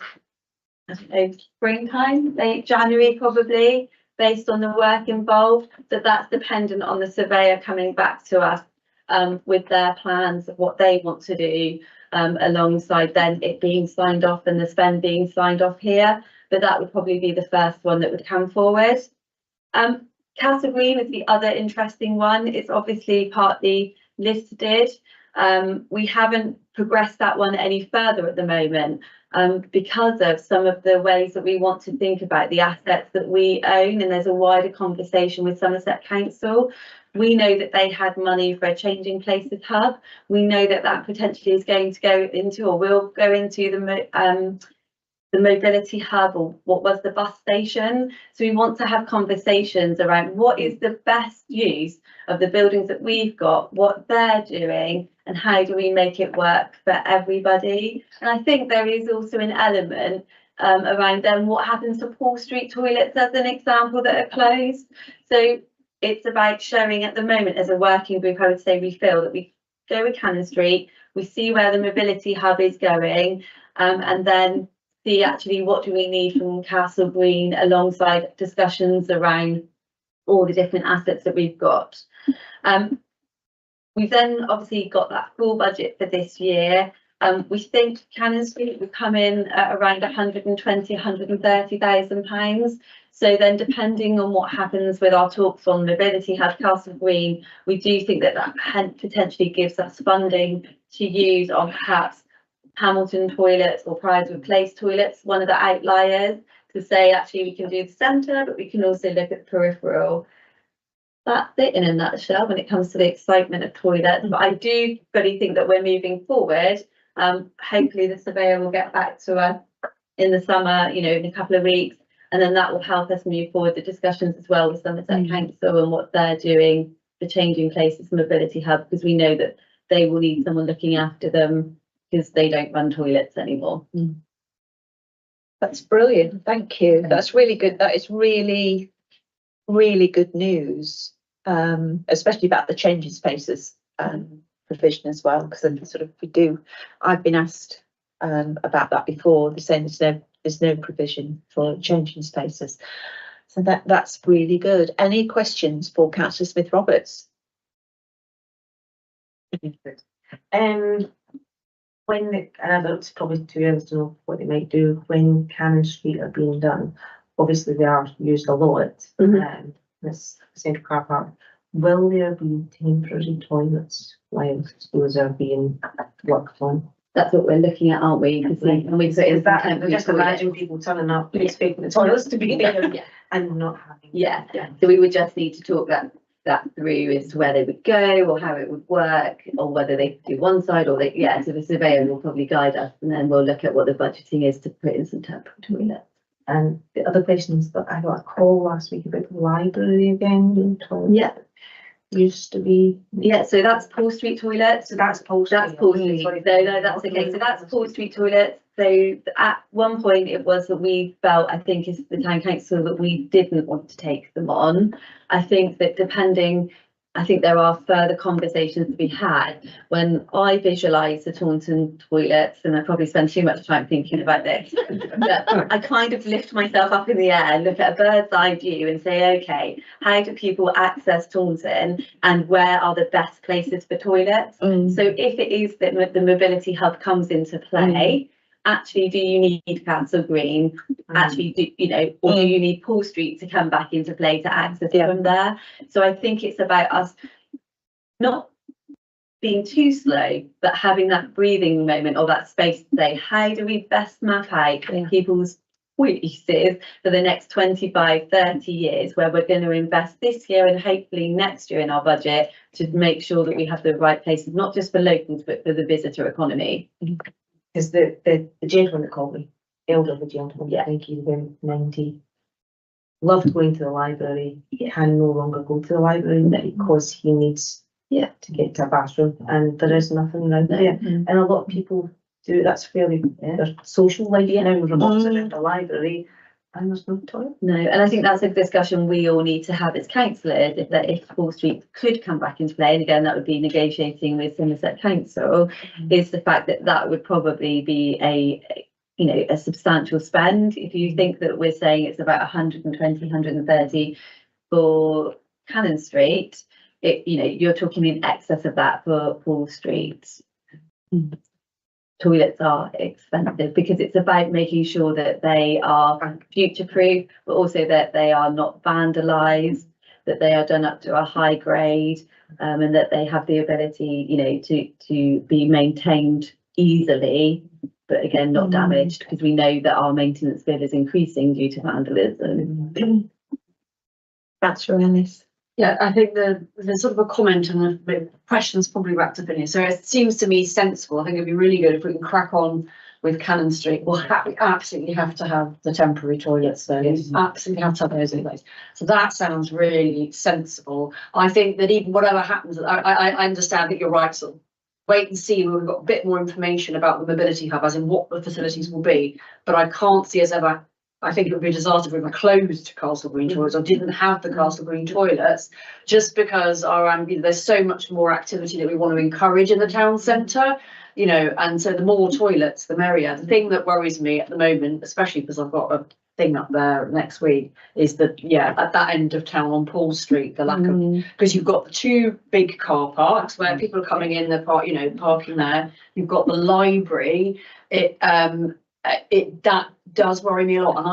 I don't know, springtime, late January probably, based on the work involved. That's dependent on the surveyor coming back to us with their plans of what they want to do, alongside then it being signed off and the spend being signed off here. But that would probably be the first one that would come forward. Castle Green is the other interesting one. It's obviously partly listed. We haven't progressed that one any further at the moment because of some of the ways that we want to think about the assets that we own, and there's a wider conversation with Somerset Council. We know that they had money for a changing places hub. We know that that potentially is going to go into, or will go into, the the mobility hub, or what was the bus station. So we want to have conversations around what is the best use of the buildings that we've got, what they're doing, and how do we make it work for everybody. And I think there is also an element around then what happens to Paul Street toilets as an example that are closed. So it's about showing at the moment as a working group, I would say we feel that we go with Cannon Street, we see where the mobility hub is going, and then see actually what do we need from Castle Green alongside discussions around all the different assets that we've got. We've then obviously got that full budget for this year. We think Cannon Street will come in at around £120,000–130,000. So then depending on what happens with our talks on mobility hub Castle Green, we do think that potentially gives us funding to use on perhaps Hamilton toilets or Pride Place toilets, one of the outliers, to say actually we can do the centre, but we can also look at the peripheral. That's it in a nutshell when it comes to the excitement of toilets. But I do really think that we're moving forward. Hopefully the surveyor will get back to us in the summer, you know, in a couple of weeks, and then that will help us move forward the discussions as well with Somerset Council and what they're doing for changing places mobility hub, because we know that they will need someone looking after them because they don't run toilets anymore. That's brilliant. Thank you. That's really good. That is really, really good news, especially about the changing spaces provision as well, because sort of I've been asked about that before. They're saying there's no provision for changing spaces. So that's really good. Any questions for Councillor Smith-Roberts? And I know it's probably too early to know what they might do when Cannon Street are being done. Obviously, they are used a lot. This central car park. Will there be temporary toilets while those are being worked on? That's what we're looking at, aren't we? And we put in that, temporary just toilets. imagine people turning up, expecting the toilets to be there and not having. Yeah. So we would just need to talk that through as to where they would go or how it would work, or whether they could do one side or so the surveyor will probably guide us, and then we'll look at what the budgeting is to put in some temporary toilets. And the other questions that I got a call last week about the library again. Yeah. Used to be. Yeah, so that's Paul Street toilets. So that's Paul Street. That's Paul Street. No, that's okay. So that's Paul Street toilets. So at one point it was that we felt, I think as the town council, that we didn't want to take them on. I think that I think there are further conversations to be had. When I visualise the Taunton toilets, and I probably spend too much time thinking about this, but I kind of lift myself up in the air and look at a bird's eye view and say, okay, how do people access Taunton and where are the best places for toilets? So if it is that the mobility hub comes into play, actually, do you need Castle Green? Actually, do you need Paul Street to come back into play to access from there? So I think it's about us not being too slow, but having that breathing moment or that space to say, how do we best map out people's uses for the next 25, 30 years, where we're going to invest this year and hopefully next year in our budget to make sure that we have the right places, not just for locals, but for the visitor economy. Because the gentleman that called me, elderly gentleman, I think he's been 90, loved going to the library, can no longer go to the library because he needs to get to a bathroom, and there is nothing around there. And a lot of people do, that's fairly their social life now, revolves around the library, and there's no toilet. No, and I think that's a discussion we all need to have as councillors, if Paul Street could come back into play, and again that would be negotiating with Somerset Council, is the fact that would probably be a substantial spend. If you think that we're saying it's about 120, 130 for Cannon Street, you're talking in excess of that for Paul Street. Toilets are expensive because it's about making sure that they are future-proof, but also that they are not vandalised, that they are done up to a high grade, and that they have the ability, to be maintained easily, but again, not damaged, because we know that our maintenance bill is increasing due to vandalism. That's Alice. Yeah, I think there's sort of a comment and the question's probably wrapped up in here. So it seems to me sensible. I think it'd be really good if we can crack on with Cannon Street, we absolutely have to have the temporary toilets there. Yes. Absolutely have to have those in place. So that sounds really sensible. I think that even whatever happens, I understand that you're right, sort of wait and see when we've got a bit more information about the mobility hub, as in what the facilities will be. But I can't see us ever, I think it would be a disaster if we were closed Castle Green toilets or didn't have the Castle Green toilets, just because there's so much more activity that we want to encourage in the town centre, you know, and so the more toilets, the merrier. The thing that worries me at the moment, especially because I've got a thing up there next week, is that, yeah, at that end of town on Paul Street, the lack of, because you've got the two big car parks where people are coming in, they're parking there. You've got the library. That does worry me a lot, and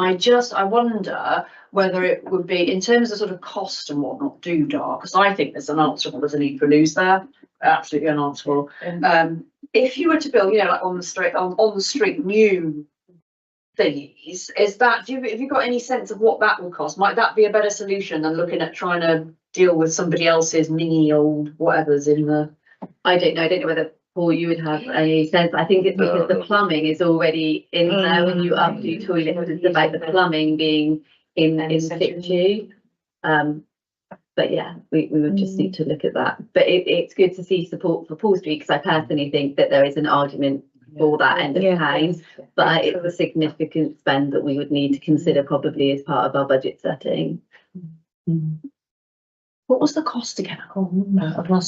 I wonder whether it would be, in terms of sort of cost and whatnot, because I think there's a need for loose there, absolutely unanswerable. If you were to build, you know, like on the street new thingies, have you got any sense of what that will cost? Might that be a better solution than looking at trying to deal with somebody else's mini old whatever's in the? I don't know whether, Paul, you would have any sense. I think it's because the plumbing is already in there when you updo toilets. It's about the plumbing being in situ. But yeah, we would just need to look at that. But it's good to see support for Paul Street, because I personally think that there is an argument for that end of town, but it's a significant spend that we would need to consider probably as part of our budget setting. What was the cost again? I can't remember.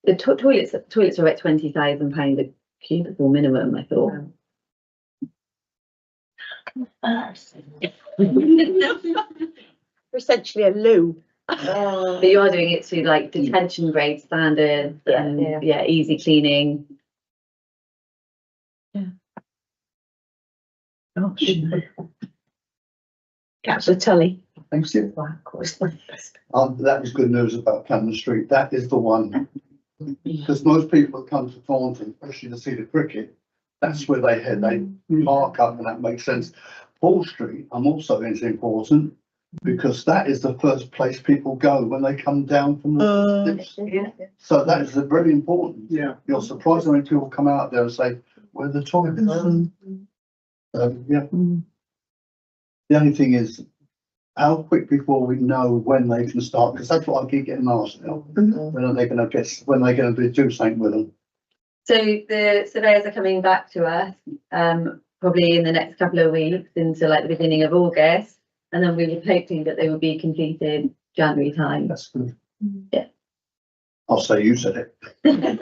The toilets are at £20,000 a cubicle minimum, I thought. Essentially a loo. But you are doing it to like detention grade standards and easy cleaning. Gosh. Councillor Tully. Thanks, you. That was good news about Cannon Street. That is the one. Because most people that come to Taunton, especially to see the cricket, that's where they head. They park up, and that makes sense. Paul Street, I'm also think is important, because that is the first place people go when they come down from the dips. So that is very important. Yeah. You're surprised when people come out there and say, "Where are the toilets?" The only thing is, how quick before we know when they can start? Because that's what I keep getting asked now. When are they going to do something with them? So the surveyors are coming back to us probably in the next couple of weeks, into like the beginning of August, and then we were hoping that they would be completed January time. That's good. Yeah. I'll say you said it. And to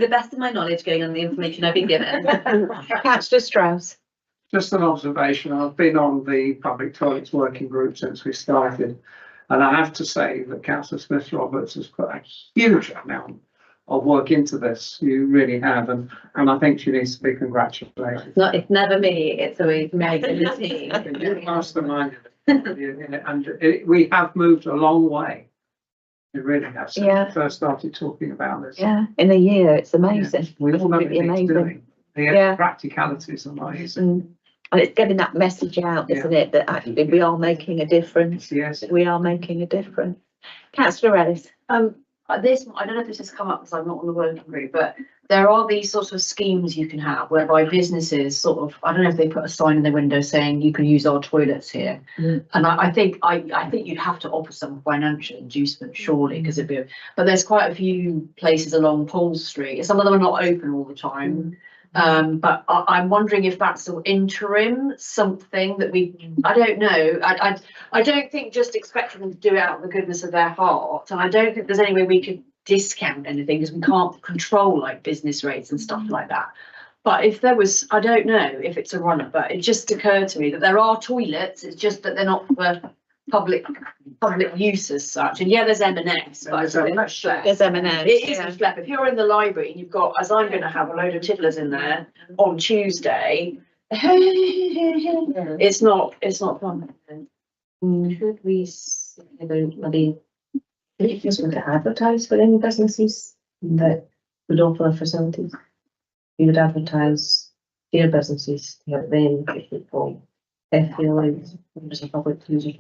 the best of my knowledge, going on the information I've been given. Councillor Strauss. Just an observation, I've been on the public toilets working group since we started, and I have to say that Councillor Smith-Roberts has put a huge amount of work into this. You really have, and I think she needs to be congratulated. It's never me, it's always Meg and the team. You masterminded it, and we have moved a long way. It really has. Since we first started talking about this. Yeah, in a year, it's amazing. We all know it Absolutely needs amazing. doing. The practicalities are not easy. And it's getting that message out, isn't it, that actually we are making a difference. Yes. We are making a difference. Councillor Ellis. I don't know if this has come up because I'm not on the working group, but there are these sort of schemes you can have whereby businesses sort of, I don't know if they put a sign in the window saying you can use our toilets here. And I think you'd have to offer some financial inducement, surely, because but there's quite a few places along Paul Street. Some of them are not open all the time. But I'm wondering if that's sort of interim, something that I don't know. I don't think just expecting them to do it out of the goodness of their heart. And I don't think there's any way we could discount anything, because we can't control like business rates and stuff like that. But if there was, I don't know if it's a runner, but it just occurred to me that there are toilets. It's just that they're not for public use as such. And yeah, there's M&S, but it's a bit much less. There's M&S. It is a flip. If you're in the library and you've got, as I'm going to have, a load of tiddlers in there on Tuesday, it's not fun. Should we just want to advertise for any businesses that would offer facilities? We would advertise their businesses to have them people if they like as a public user.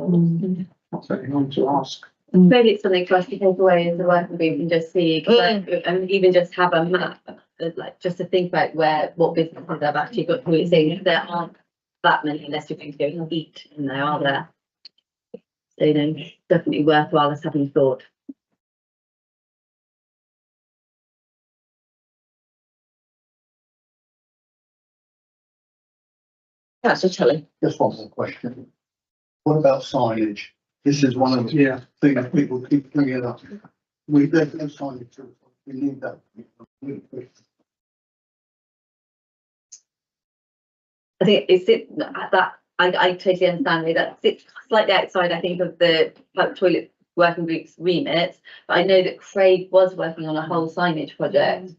That's something on to ask. Maybe it's something for us to take away as a working group and just see, and even just have a map like, just to think about what businesses have actually got toilet stations. There aren't that many unless you're going to go and eat in there, are there? So, you know, definitely worthwhile us having thought. Councillor Tully. Just one more question. What about signage? This is one of the Yeah. things people keep bringing up. There's no signage. We need that. I think it's that I totally understand that it's slightly outside, I think, of the public toilet working group's remit. But I know that Craig was working on a whole signage project.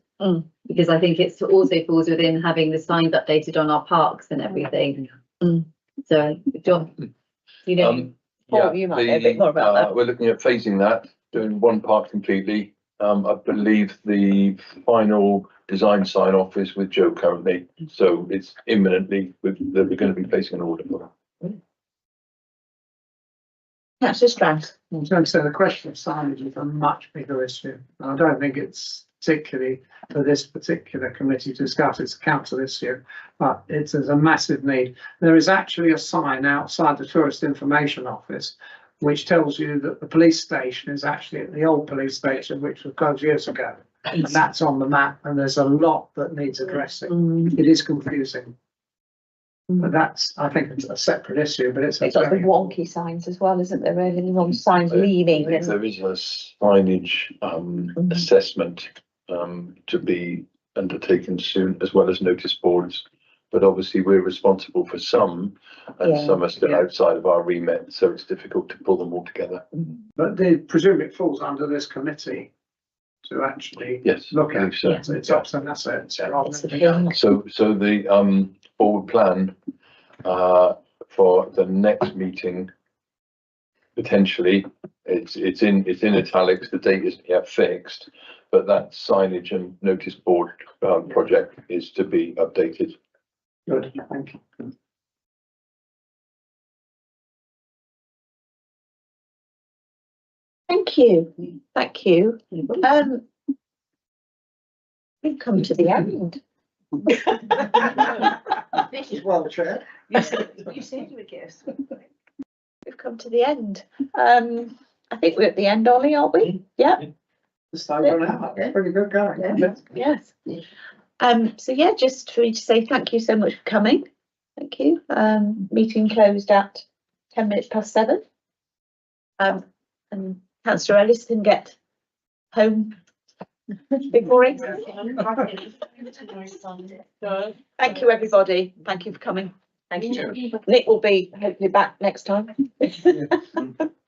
Because I think it also falls within having the signs updated on our parks and everything. So, John, you know, Paul, you might know a bit more about that. We're looking at phasing that, doing one part completely. I believe the final design sign off is with Joe currently, so it's imminently that we're going to be placing an order for that. Councillor Strauss. I was going to say the question of signage is a much bigger issue. I don't think it's particularly for this particular committee to discuss. It's a council issue, but there's a massive need. There is actually a sign outside the Tourist Information Office which tells you that the police station is actually at the old police station, which was closed years ago. And that's on the map, and there's a lot that needs addressing. It is confusing. But that's, I think, it's a separate issue, but it's. It's got the wonky signs as well, isn't there? Really, wrong signs leaving. I think there is a signage assessment to be undertaken soon, as well as notice boards. But obviously, we're responsible for some, and some are still outside of our remit, so it's difficult to pull them all together. But they presume it falls under this committee to actually look at. So. It's ops and assets. It's the thing. So the forward plan for the next meeting, potentially, it's in italics. The date isn't yet fixed, but that signage and notice board project is to be updated. Good, thank you. Thank you. Thank you. We've come to the end. This is well chaired. You said you would get us. We've come to the end. I think we're at the end, Ollie, aren't we? Yeah. Just over an hour. That's pretty good going. Yes. So yeah, just for me to say thank you so much for coming. Thank you. Meeting closed at 7:10. And Councillor Ellis can get home before 8. Thank you, everybody. Thank you for coming. Thank you. Nick will be hopefully back next time.